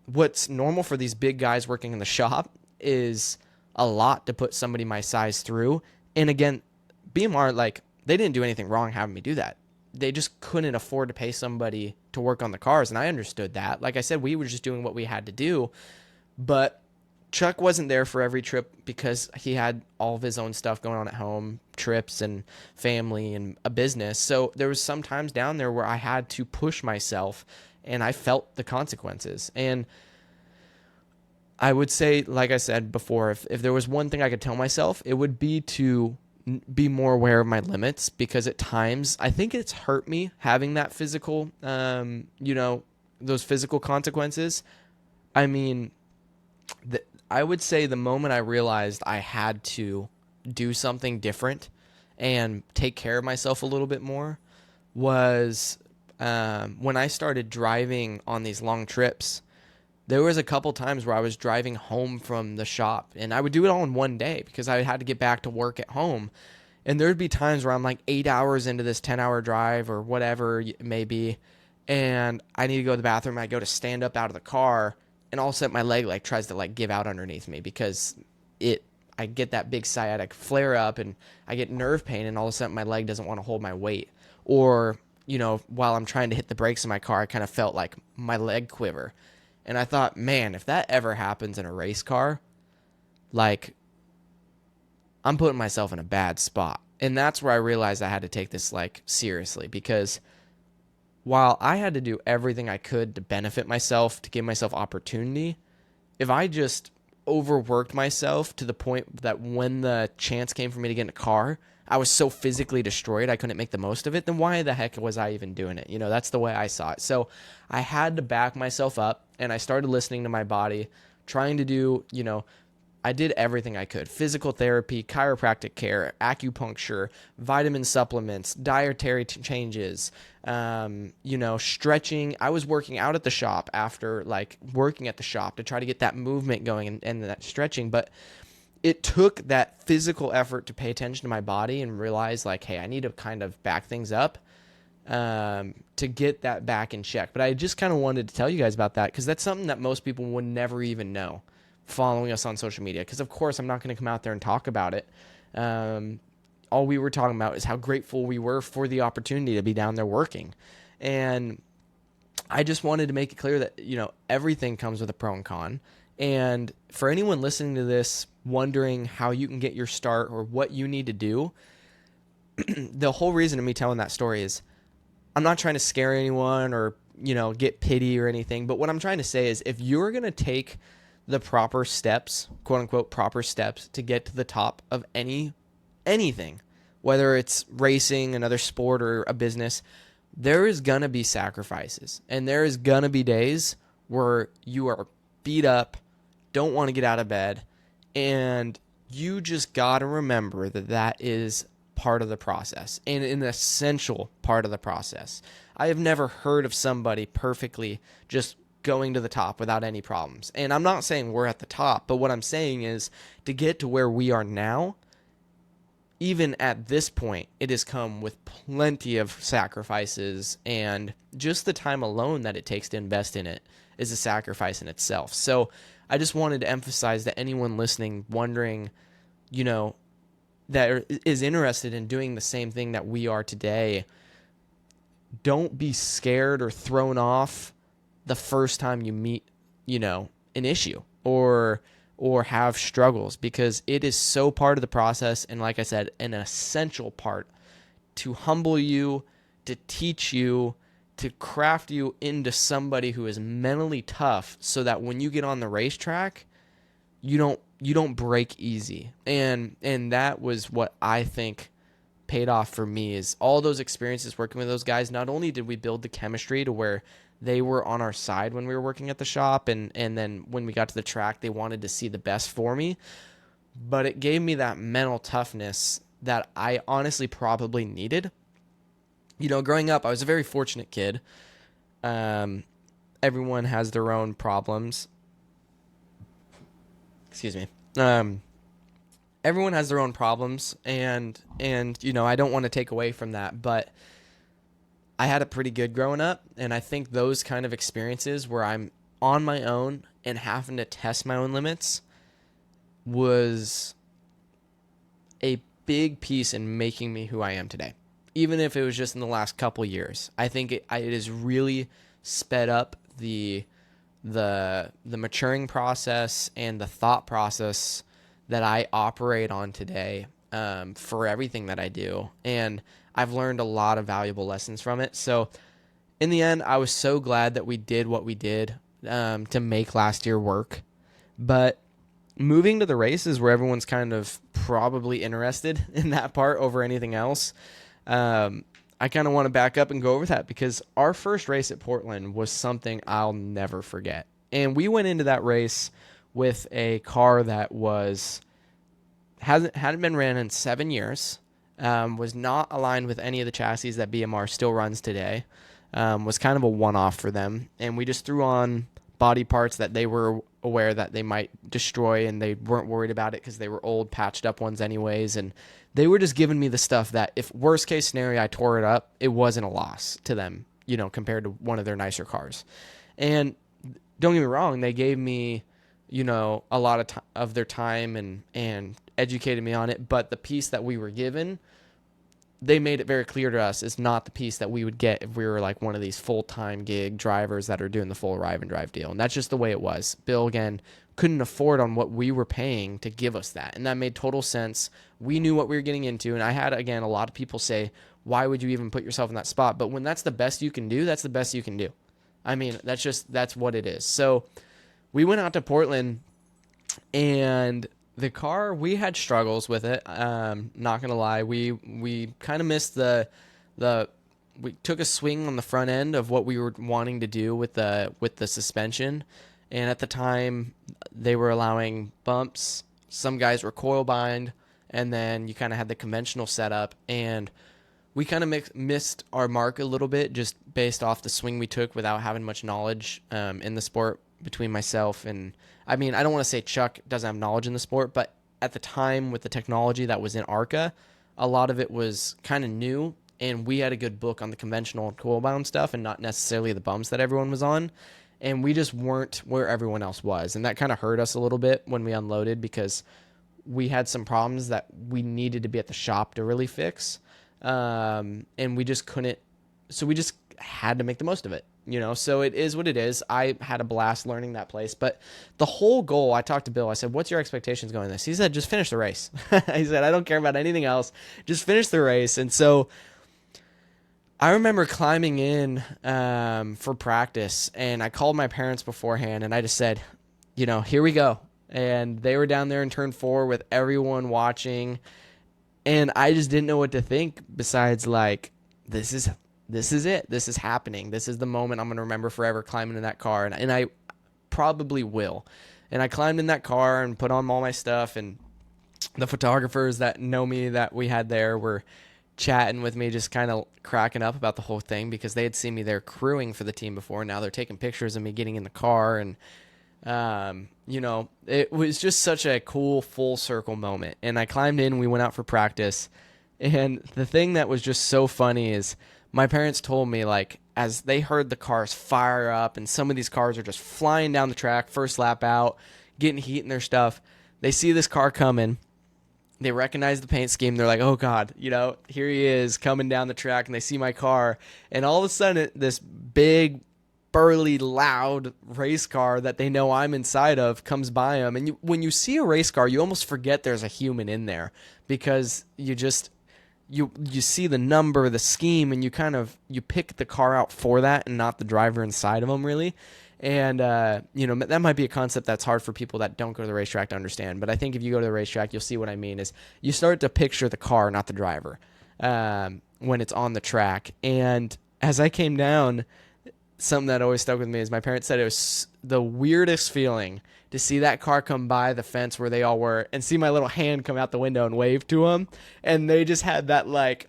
What's normal for these big guys working in the shop is a lot to put somebody my size through. And again, BMR, like, they didn't do anything wrong having me do that. They just couldn't afford to pay somebody to work on the cars, and I understood that. Like I said, we were just doing what we had to do, but Chuck wasn't there for every trip because he had all of his own stuff going on at home, trips and family and a business. So there was some times down there where I had to push myself, and I felt the consequences. And I would say, like I said before, if there was one thing I could tell myself, it would be to be more aware of my limits, because at times I think it's hurt me having that physical, those physical consequences. I mean, I would say the moment I realized I had to do something different and take care of myself a little bit more was when I started driving on these long trips. There was a couple times where I was driving home from the shop, and I would do it all in one day because I had to get back to work at home. And there'd be times where I'm like 8 hours into this 10-hour drive or whatever it may be, and I need to go to the bathroom. I go to stand up out of the car, and all of a sudden my leg like tries to like give out underneath me because I get that big sciatic flare up, and I get nerve pain, and all of a sudden my leg doesn't want to hold my weight. Or, while I'm trying to hit the brakes in my car, I kind of felt like my leg quiver. And I thought, man, if that ever happens in a race car, like, I'm putting myself in a bad spot. And that's where I realized I had to take this, like, seriously. Because while I had to do everything I could to benefit myself, to give myself opportunity, if I just overworked myself to the point that when the chance came for me to get in a car, I was so physically destroyed I couldn't make the most of it, then why the heck was I even doing it? That's the way I saw it. So I had to back myself up, and I started listening to my body, trying to do, I did everything I could. Physical therapy, chiropractic care, acupuncture, vitamin supplements, dietary changes, stretching. I was working out at the shop after, like, working at the shop to try to get that movement going and that stretching. But it took that physical effort to pay attention to my body and realize, like, hey, I need to kind of back things up to get that back in check. But I just kind of wanted to tell you guys about that because that's something that most people would never even know following us on social media. Because, of course, I'm not going to come out there and talk about it. All we were talking about is how grateful we were for the opportunity to be down there working. And I just wanted to make it clear that, everything comes with a pro and con. And for anyone listening to this, wondering how you can get your start or what you need to do, the whole reason of me telling that story is I'm not trying to scare anyone or, get pity or anything. But what I'm trying to say is if you're going to take the proper steps, quote unquote, proper steps to get to the top of anything, whether it's racing, another sport, or a business, there is going to be sacrifices. And there is going to be days where you are beat up, don't want to get out of bed, and you just got to remember that that is part of the process and an essential part of the process. I have never heard of somebody perfectly just going to the top without any problems. And I'm not saying we're at the top, but what I'm saying is to get to where we are now, even at this point, it has come with plenty of sacrifices, and just the time alone that it takes to invest in it is a sacrifice in itself. So I just wanted to emphasize that anyone listening, wondering, that is interested in doing the same thing that we are today, don't be scared or thrown off the first time you meet, an issue or have struggles, because it is so part of the process. And like I said, an essential part to humble you, to teach you, to craft you into somebody who is mentally tough, so that when you get on the racetrack, you don't break easy. And that was what I think paid off for me, is all those experiences working with those guys. Not only did we build the chemistry to where they were on our side when we were working at the shop, and then when we got to the track, they wanted to see the best for me, but it gave me that mental toughness that I honestly probably needed. Growing up, I was a very fortunate kid. Everyone has their own problems. Excuse me. Everyone has their own problems, and I don't want to take away from that, but I had it pretty good growing up, and I think those kind of experiences where I'm on my own and having to test my own limits was a big piece in making me who I am today. Even if it was just in the last couple years, I think it has really sped up the maturing process and the thought process that I operate on today, for everything that I do. And I've learned a lot of valuable lessons from it. So in the end, I was so glad that we did what we did, to make last year work. But moving to the races, where everyone's kind of probably interested in that part over anything else, I kind of want to back up and go over that, because our first race at Portland was something I'll never forget. And we went into that race with a car that hadn't been ran in 7 years, was not aligned with any of the chassis that BMR still runs today, was kind of a one-off for them. And we just threw on body parts that they were aware that they might destroy, and they weren't worried about it because they were old, patched up ones anyways. And they were just giving me the stuff that, if worst case scenario I tore it up, it wasn't a loss to them, compared to one of their nicer cars. And don't get me wrong, they gave me, a lot of their time and educated me on it. But the piece that we were given, they made it very clear to us, is not the piece that we would get if we were like one of these full-time gig drivers that are doing the full arrive and drive deal. And that's just the way it was. Bill, again, couldn't afford on what we were paying to give us that. And that made total sense. We knew what we were getting into. And I had, again, a lot of people say, why would you even put yourself in that spot? But when that's the best you can do, that's the best you can do. I mean, that's what it is. So we went out to Portland, and the car, we had struggles with it. Not gonna lie, we kind of missed we took a swing on the front end of what we were wanting to do with the suspension. And at the time, they were allowing bumps. Some guys were coil bind, and then you kind of had the conventional setup. And we kind of missed our mark a little bit, just based off the swing we took without having much knowledge in the sport. Between myself and, I mean, I don't want to say Chuck doesn't have knowledge in the sport, but at the time with the technology that was in ARCA, a lot of it was kind of new, and we had a good book on the conventional and coil-bound stuff and not necessarily the bumps that everyone was on, and we just weren't where everyone else was, and that kind of hurt us a little bit when we unloaded, because we had some problems that we needed to be at the shop to really fix, and we just couldn't, so we just had to make the most of it. So it is what it is. I had a blast learning that place. But the whole goal, I talked to Bill. I said, what's your expectations going this? He said, just finish the race. He said, I don't care about anything else. Just finish the race. And so
I remember climbing in for practice, and I called my parents beforehand, and I just said, here we go. And they were down there in turn 4 with everyone watching, and I just didn't know what to think besides like, this is this is it. This is happening. This is the moment I'm gonna remember forever, climbing in that car, and I probably will. And I climbed in that car and put on all my stuff, and the photographers that know me that we had there were chatting with me, just kind of cracking up about the whole thing because they had seen me there crewing for the team before. Now they're taking pictures of me getting in the car, and it was just such a cool full circle moment. And I climbed in, we went out for practice, and the thing that was just so funny is my parents told me, like, as they heard the cars fire up, and some of these cars are just flying down the track, first lap out, getting heat in their stuff. They see this car coming. They recognize the paint scheme. They're like, oh, God, here he is coming down the track, and they see my car. And all of a sudden, this big, burly, loud race car that they know I'm inside of comes by them. And when you see a race car, you almost forget there's a human in there because you see the number, the scheme, and you pick the car out for that and not the driver inside of them, really. And that might be a concept that's hard for people that don't go to the racetrack to understand. But I think if you go to the racetrack, you'll see what I mean. Is you start to picture the car, not the driver, when it's on the track. And as I came down, something that always stuck with me is my parents said it was the weirdest feeling to see that car come by the fence where they all were and see my little hand come out the window and wave to them. And they just had that, like,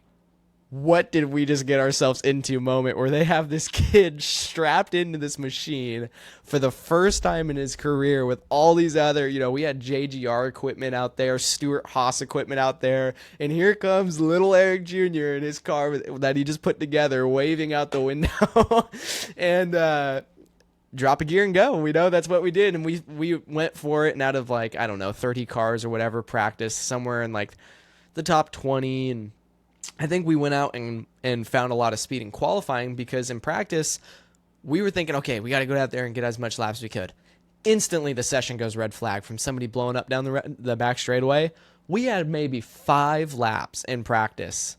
what did we just get ourselves into moment where they have this kid strapped into this machine for the first time in his career with all these other, we had JGR equipment out there, Stuart Haas equipment out there, and here comes little Eric Jr. in his car that he just put together, waving out the window, and drop a gear and go. We know that's what we did, and we went for it, and out of, like, I don't know, 30 cars or whatever, practice somewhere in, like, the top 20, and I think we went out and found a lot of speed in qualifying because in practice, we were thinking, okay, we got to go out there and get as much laps as we could. Instantly, the session goes red flag from somebody blowing up down the back straightaway. We had maybe 5 laps in practice,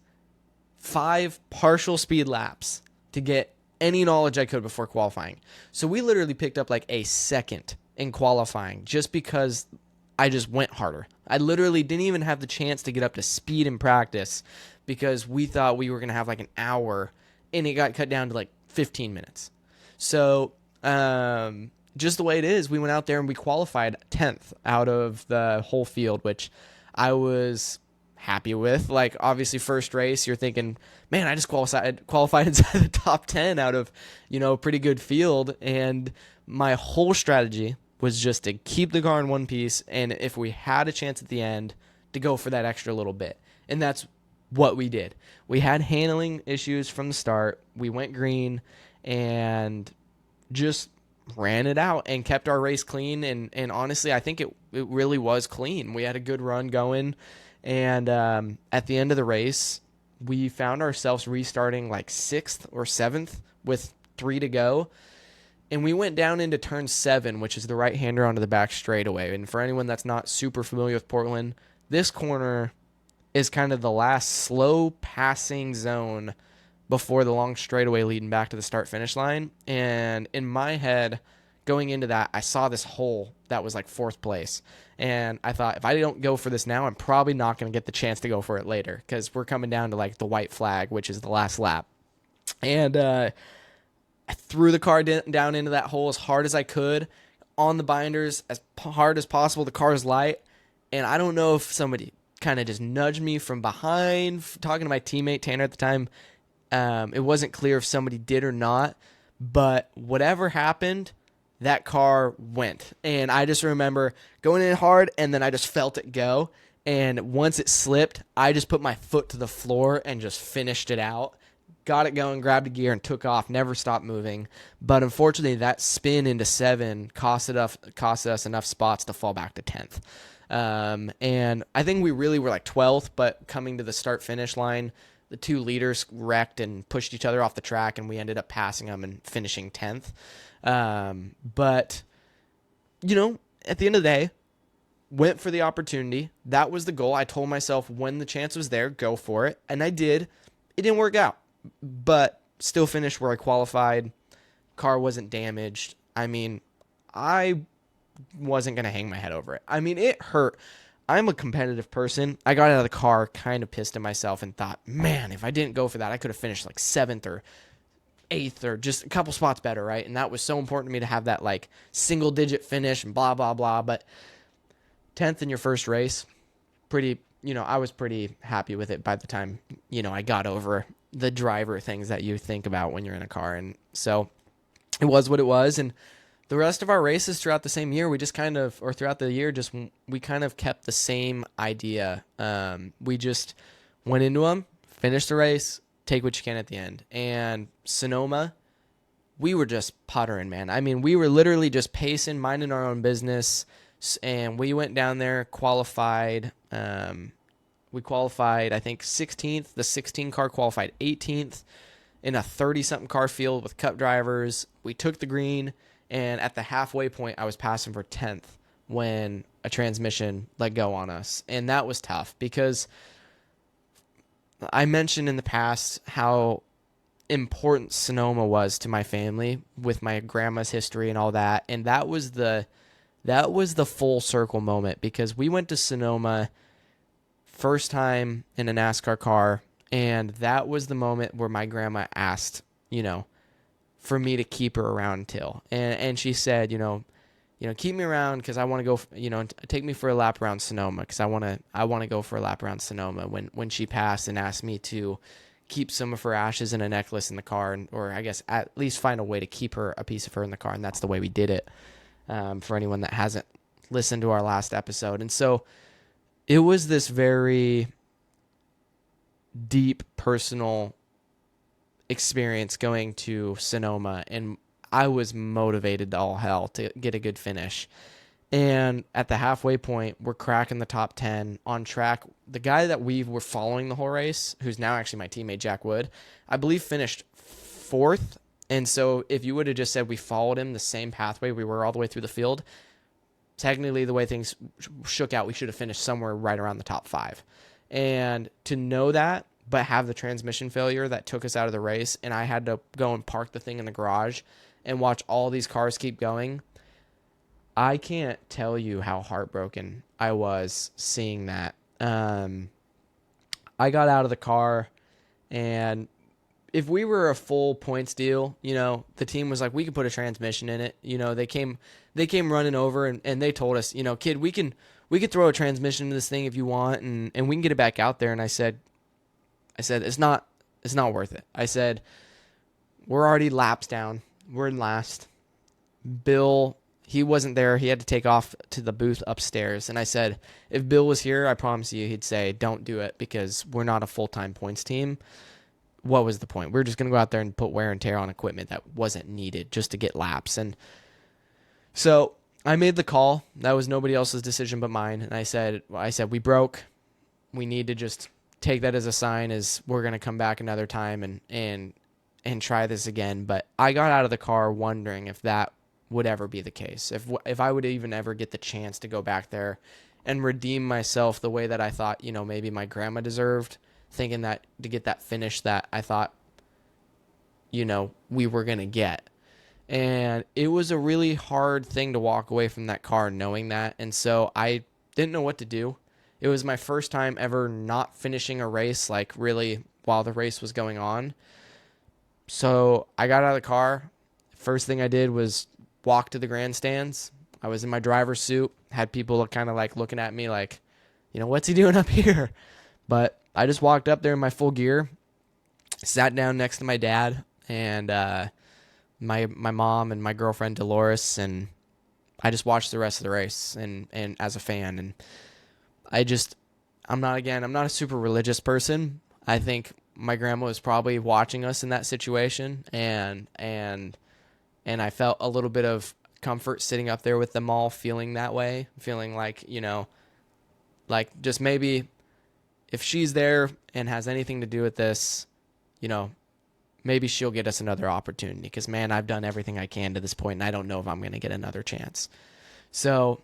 5 partial speed laps to get any knowledge I could before qualifying. So we literally picked up like a second in qualifying just because I just went harder. I literally didn't even have the chance to get up to speed in practice because we thought we were going to have like an hour, and it got cut down to like 15 minutes. So just the way it is, we went out there and we qualified 10th out of the whole field, which I was happy with. Like, obviously, first race, you're thinking, man, I just qualified inside the top 10 out of, pretty good field. And my whole strategy was just to keep the car in one piece, and if we had a chance at the end, to go for that extra little bit. And that's what we did. We had handling issues from the start. We went green and just ran it out and kept our race clean. And honestly, I think it really was clean. We had a good run going. And at the end of the race, we found ourselves restarting like 6th or 7th with 3 to go. And we went down into turn 7, which is the right-hander onto the back straightaway. And for anyone that's not super familiar with Portland, this corner is kind of the last slow passing zone before the long straightaway leading back to the start-finish line. And in my head, going into that, I saw this hole that was like 4th place. And I thought, if I don't go for this now, I'm probably not going to get the chance to go for it later because we're coming down to like the white flag, which is the last lap. And I threw the car down into that hole as hard as I could on the binders, as hard as possible. The car is light. And I don't know if somebody kind of just nudged me from behind. Talking to my teammate Tanner at the time, it wasn't clear if somebody did or not, but whatever happened, that car went. And I just remember going in hard, and then I just felt it go. And once it slipped, I just put my foot to the floor and just finished it out. Got it going, grabbed a gear, and took off, never stopped moving. But unfortunately, that spin into 7 cost us enough spots to fall back to 10th. And I think we really were like 12th, but coming to the start-finish line, the 2 leaders wrecked and pushed each other off the track, and we ended up passing them and finishing 10th. But, at the end of the day, went for the opportunity. That was the goal. I told myself when the chance was there, go for it. And I did. It didn't work out. but still finished where I qualified. Car wasn't damaged. I mean, I wasn't going to hang my head over it. I mean, it hurt. I'm a competitive person. I got out of the car kind of pissed at myself and thought, man, if I didn't go for that, I could have finished like 7th or 8th or just a couple spots better, right? And that was so important to me to have that like single digit finish and blah, blah, blah. But 10th in your first race, pretty, I was pretty happy with it by the time, I got over the driver things that you think about when you're in a car. And so it was what it was. And the rest of our races throughout the same year, we just kind of, or throughout the year, we kind of kept the same idea. We just went into them, finished the race, take what you can at the end. And Sonoma, we were just puttering, man. I mean, we were literally just pacing, minding our own business. And we went down there, qualified. We qualified, I think, 16th. The 16 car qualified 18th in a 30-something car field with cup drivers. We took the green. And at the halfway point, I was passing for 10th when a transmission let go on us. And that was tough because I mentioned in the past how important Sonoma was to my family with my grandma's history and all that. And that was the full circle moment because we went to Sonoma first time in a NASCAR car. And that was the moment where my grandma asked, for me to keep her around until, and she said, keep me around because I want to go, take me for a lap around Sonoma because I want to go for a lap around Sonoma when she passed and asked me to keep some of her ashes in a necklace in the car, or I guess at least find a way to keep a piece of her in the car, and that's the way we did it. For anyone that hasn't listened to our last episode, and so it was this very deep personal experience going to Sonoma, and I was motivated to all hell to get a good finish. And at the halfway point, we're cracking the top 10 on track. The guy that we were following the whole race, who's now actually my teammate, Jack Wood, I believe finished 4th. And so if you would have just said we followed him the same pathway we were all the way through the field, technically the way things shook out, we should have finished somewhere right around the top 5. And to know that, but have the transmission failure that took us out of the race, and I had to go and park the thing in the garage and watch all these cars keep going, I can't tell you how heartbroken I was seeing that. I got out of the car, and if we were a full points deal, the team was like, we could put a transmission in it. They came running over and they told us, kid, we could throw a transmission into this thing if you want, and we can get it back out there. And I said, it's not worth it. I said, we're already laps down. We're in last. Bill, he wasn't there. He had to take off to the booth upstairs. And I said, if Bill was here, I promise you he'd say, don't do it because we're not a full-time points team. What was the point? We were just going to go out there and put wear and tear on equipment that wasn't needed just to get laps. And so I made the call. That was nobody else's decision but mine. And I said, we broke. We need to just take that as a sign as we're going to come back another time and try this again. But I got out of the car wondering if that would ever be the case. If I would even ever get the chance to go back there and redeem myself the way that I thought, maybe my grandma deserved, thinking that to get that finish that I thought, we were going to get. And it was a really hard thing to walk away from that car knowing that. And so I didn't know what to do. It was my first time ever not finishing a race, like really while the race was going on. So I got out of the car. First thing I did was walk to the grandstands. I was in my driver's suit, had people kind of like looking at me like, what's he doing up here? But I just walked up there in my full gear, sat down next to my dad and my mom and my girlfriend Dolores, and I just watched the rest of the race and as a fan. And I'm not a super religious person. I think my grandma was probably watching us in that situation, and I felt a little bit of comfort sitting up there with them all feeling that way, feeling like, like just maybe if she's there and has anything to do with this, maybe she'll get us another opportunity because, man, I've done everything I can to this point, and I don't know if I'm going to get another chance. So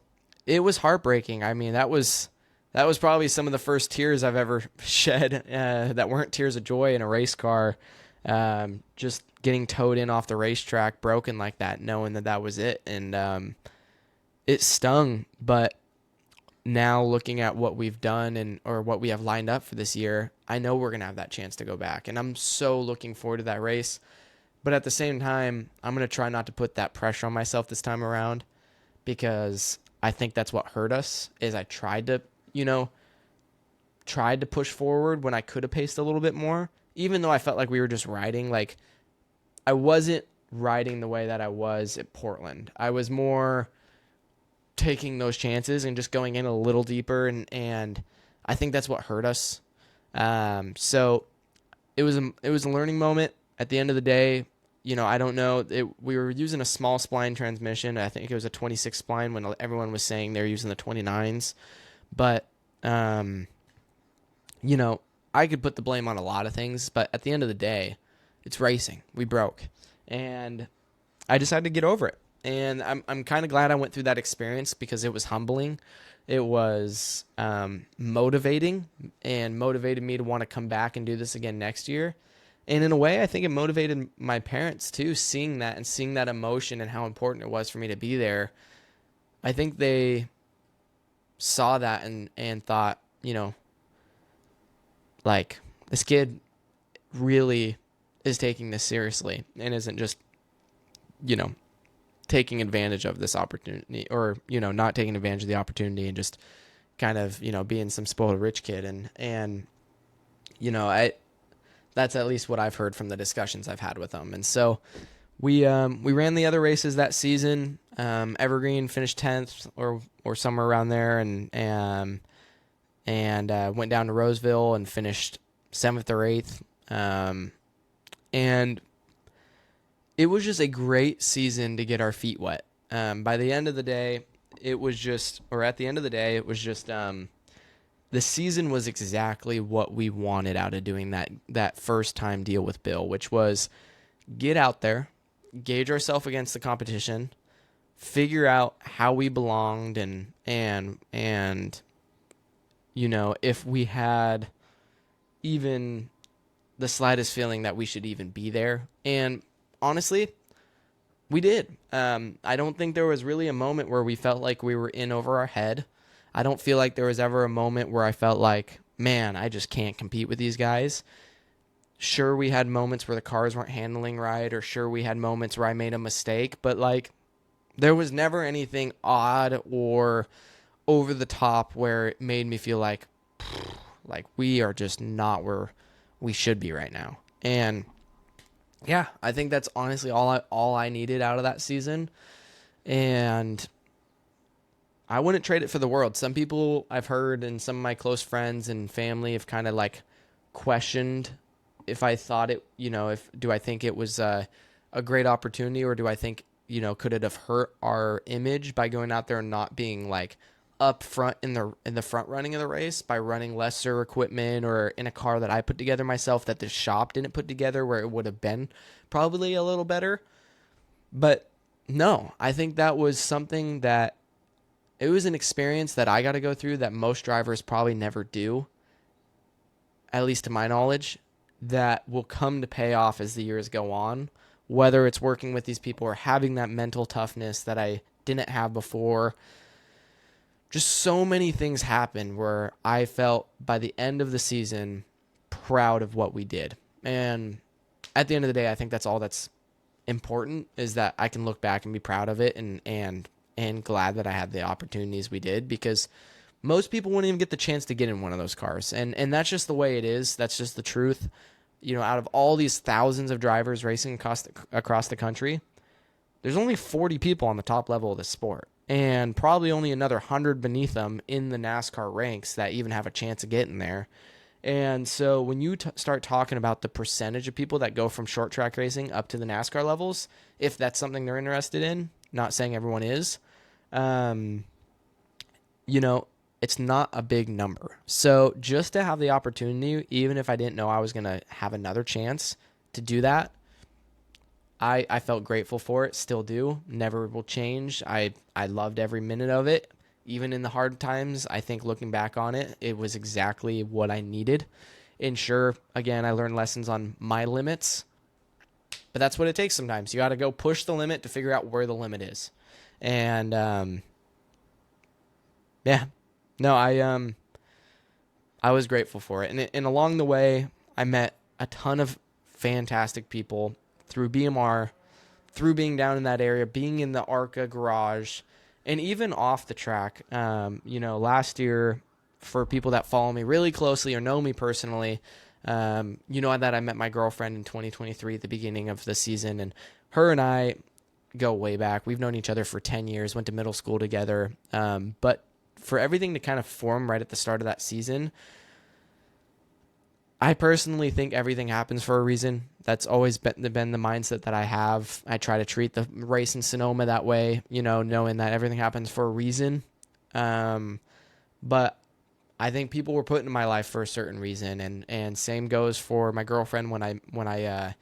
it was heartbreaking. I mean, that was probably some of the first tears I've ever shed that weren't tears of joy in a race car. Just getting towed in off the racetrack, broken like that, knowing that that was it. And it stung. But now looking at what we've done and or what we have lined up for this year, I know we're going to have that chance to go back. And I'm so looking forward to that race. But at the same time, I'm going to try not to put that pressure on myself this time around, because I think that's what hurt us is I tried to, tried to push forward when I could have paced a little bit more, even though I felt like we were just riding. Like, I wasn't riding the way that I was at Portland. I was more taking those chances and just going in a little deeper, and I think that's what hurt us. So it was a learning moment. At the end of the day, I don't know. We were using a small spline transmission. I think it was a 26 spline when everyone was saying they're using the 29s. But, I could put the blame on a lot of things. But at the end of the day, it's racing. We broke. And I decided to get over it. And I'm kind of glad I went through that experience, because it was humbling. It was motivating, and motivated me to want to come back and do this again next year. And in a way, I think it motivated my parents too, seeing that and seeing that emotion and how important it was for me to be there. I think they saw that and thought, like, this kid really is taking this seriously and isn't just, you know, taking advantage of this opportunity, or, not taking advantage of the opportunity and just kind of, being some spoiled rich kid. And, I, that's at least what I've heard from the discussions I've had with them. And so we ran the other races that season. Evergreen finished 10th or somewhere around there, and went down to Roseville and finished 7th or 8th. And it was just a great season to get our feet wet. By the end of the day, it was just, the season was exactly what we wanted out of doing that first time deal with Bill, which was get out there, gauge ourselves against the competition, figure out how we belonged, and if we had even the slightest feeling that we should even be there. And honestly, we did. I don't think there was really a moment where we felt like we were in over our head. I don't feel like there was ever a moment where I felt like, man, I just can't compete with these guys. Sure, we had moments where the cars weren't handling right, or sure, we had moments where I made a mistake, but like, there was never anything odd or over the top where it made me feel like we are just not where we should be right now. And yeah, I think that's honestly all I needed out of that season. And I wouldn't trade it for the world. Some people I've heard, and some of my close friends and family have kind of like questioned if I thought it, do I think it was a great opportunity, or do I think, could it have hurt our image by going out there and not being like up front in the front running of the race by running lesser equipment, or in a car that I put together myself that the shop didn't put together, where it would have been probably a little better. But no, I think that was something that it was an experience that I got to go through that most drivers probably never do, at least to my knowledge, that will come to pay off as the years go on, whether it's working with these people or having that mental toughness that I didn't have before. Just so many things happened where I felt by the end of the season proud of what we did. And at the end of the day, I think that's all that's important, is that I can look back and be proud of it, and glad that I had the opportunities we did, because most people wouldn't even get the chance to get in one of those cars. And that's just the way it is. That's just the truth. Out of all these thousands of drivers racing across the country, there's only 40 people on the top level of the sport, and probably only another 100 beneath them in the NASCAR ranks that even have a chance of getting there. And so when you start talking about the percentage of people that go from short track racing up to the NASCAR levels, if that's something they're interested in, not saying everyone is, it's not a big number. So just to have the opportunity, even if I didn't know I was going to have another chance to do that, I felt grateful for it, still do, never will change. I loved every minute of it. Even in the hard times, I think looking back on it, it was exactly what I needed. And sure, again, I learned lessons on my limits, But that's what it takes sometimes. You got to go push the limit to figure out where the limit is. And yeah, no, I was grateful for it. And along the way, I met a ton of fantastic people through BMR, through being down in that area, being in the ARCA garage, and even off the track. Last year, for people that follow me really closely or know me personally, that I met my girlfriend in 2023 at the beginning of the season, and her and I go way back. We've known each other for 10 years, went to middle school together. But for everything to kind of form right at the start of that season, I personally think everything happens for a reason. That's always been the mindset that I have. I try to treat the race in Sonoma that way, knowing that everything happens for a reason. But I think people were put in my life for a certain reason, and same goes for my girlfriend. When I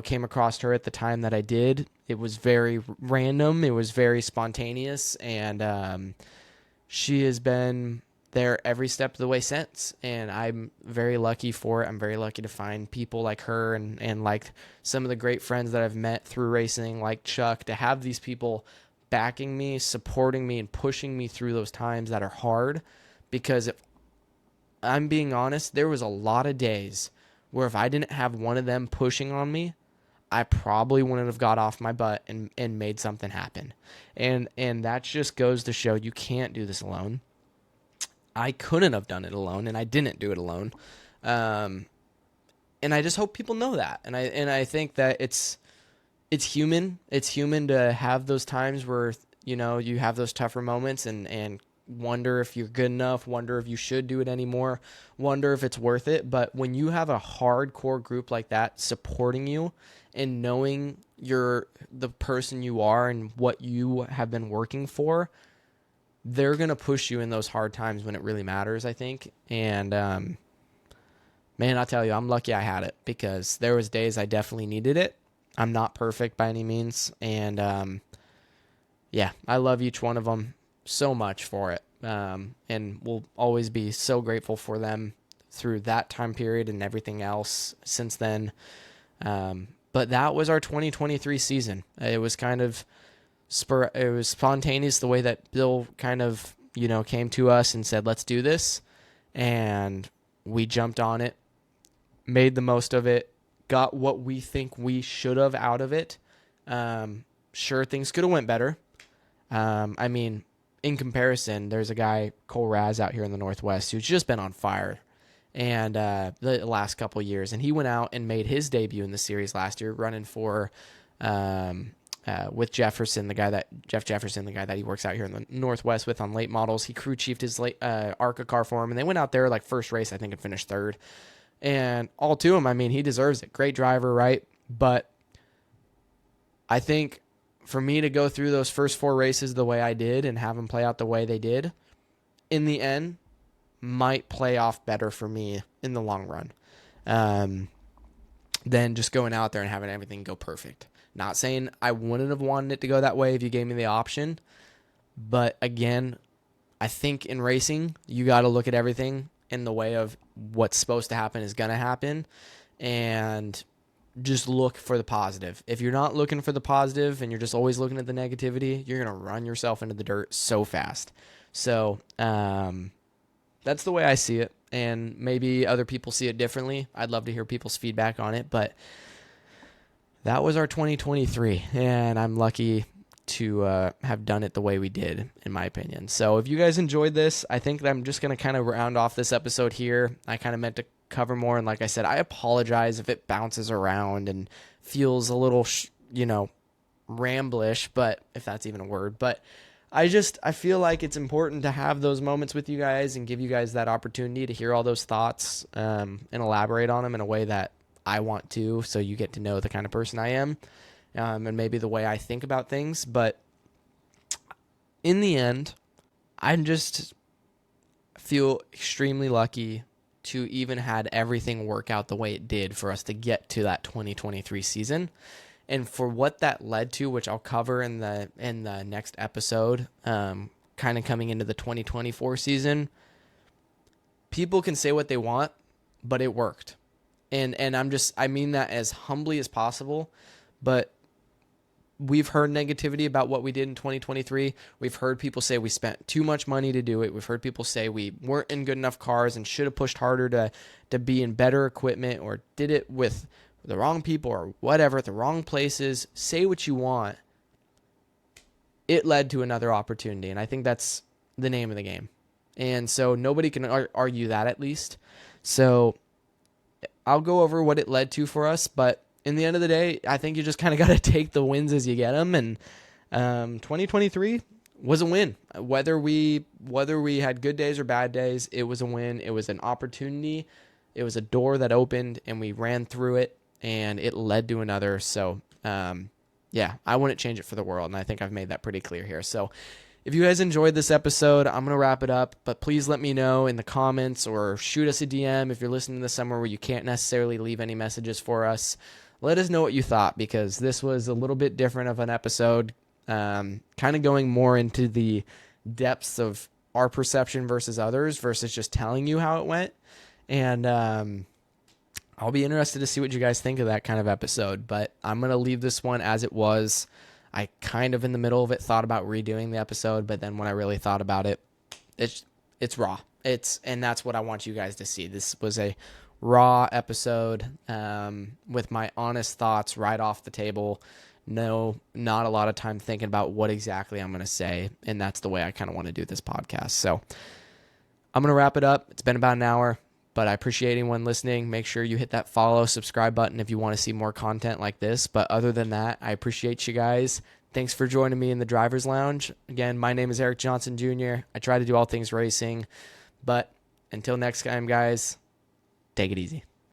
came across her at the time that I did, it was very random. It was very spontaneous, and she has been there every step of the way since. And I'm very lucky for it. I'm very lucky to find people like her and like some of the great friends that I've met through racing, like Chuck, to have these people backing me, supporting me, and pushing me through those times that are hard. Because if I'm being honest, there was a lot of days where if I didn't have one of them pushing on me, I probably wouldn't have got off my butt and made something happen. And that just goes to show you can't do this alone. I couldn't have done it alone, and I didn't do it alone. And I just hope people know that. And I think that it's human. It's human to have those times where, you have those tougher moments and wonder if you're good enough, wonder if you should do it anymore, wonder if it's worth it. But when you have a hardcore group like that supporting you and knowing you're the person you are and what you have been working for, they're going to push you in those hard times when it really matters, I think. And, man, I'll tell you, I'm lucky I had it, because there was days I definitely needed it. I'm not perfect by any means. And, yeah, I love each one of them so much for it. And will always be so grateful for them through that time period and everything else since then. But that was our 2023 season. It was kind of it was spontaneous the way that Bill kind of, came to us and said, let's do this. And we jumped on it, made the most of it, got what we think we should have out of it. Sure, things could have went better. In comparison, there's a guy, Cole Raz, out here in the Northwest who's just been on fire and the last couple of years. And he went out and made his debut in the series last year, running for with Jefferson, Jeff Jefferson, the guy that he works out here in the Northwest with on late models. He crew chiefed his ARCA car for him, and they went out there like first race, I think, and finished third. And all to him, he deserves it. Great driver, right? But I think for me to go through those first 4 races the way I did and have them play out the way they did, in the end, might play off better for me in the long run than just going out there and having everything go perfect. Not saying I wouldn't have wanted it to go that way if you gave me the option. But again, I think in racing, you got to look at everything in the way of what's supposed to happen is going to happen. And just look for the positive. If you're not looking for the positive and you're just always looking at the negativity, you're going to run yourself into the dirt so fast. So that's the way I see it. And maybe other people see it differently. I'd love to hear people's feedback on it. But that was our 2023. And I'm lucky to have done it the way we did, in my opinion. So if you guys enjoyed this, I think that I'm just going to kind of round off this episode here. I kind of meant to cover more, and like I said, I apologize if it bounces around and feels a little ramblish, but if that's even a word. But I feel like it's important to have those moments with you guys and give you guys that opportunity to hear all those thoughts and elaborate on them in a way that I want to, so you get to know the kind of person I am and maybe the way I think about things. But in the end, I just feel extremely lucky to even had everything work out the way it did for us to get to that 2023 season. And for what that led to, which I'll cover in the next episode, kind of coming into the 2024 season, people can say what they want, but it worked. And I mean that as humbly as possible, but we've heard negativity about what we did in 2023. We've heard people say we spent too much money to do it. We've heard people say we weren't in good enough cars and should have pushed harder to be in better equipment, or did it with the wrong people or whatever, at the wrong places. Say what you want. It led to another opportunity, and I think that's the name of the game. And so nobody can argue that, at least. So I'll go over what it led to for us, but in the end of the day, I think you just kind of got to take the wins as you get them. And 2023 was a win. Whether we had good days or bad days, it was a win. It was an opportunity. It was a door that opened, and we ran through it, and it led to another. So, yeah, I wouldn't change it for the world, and I think I've made that pretty clear here. So if you guys enjoyed this episode, I'm going to wrap it up, but please let me know in the comments or shoot us a DM if you're listening to this somewhere where you can't necessarily leave any messages for us. Let us know what you thought, because this was a little bit different of an episode, kind of going more into the depths of our perception versus others versus just telling you how it went. And I'll be interested to see what you guys think of that kind of episode, but I'm going to leave this one as it was. I kind of in the middle of it thought about redoing the episode, but then when I really thought about it, it's raw. And that's what I want you guys to see. This was a raw episode with my honest thoughts right off the table. No, not a lot of time thinking about what exactly I'm going to say, and that's the way I kind of want to do this podcast. So I'm going to wrap it up. It's been about an hour, but I appreciate anyone listening. Make sure you hit that follow, subscribe button if you want to see more content like this. But other than that, I appreciate you guys. Thanks for joining me in the driver's lounge. Again, my name is Eric Johnson Jr. I try to do all things racing. But until next time, guys, take it easy.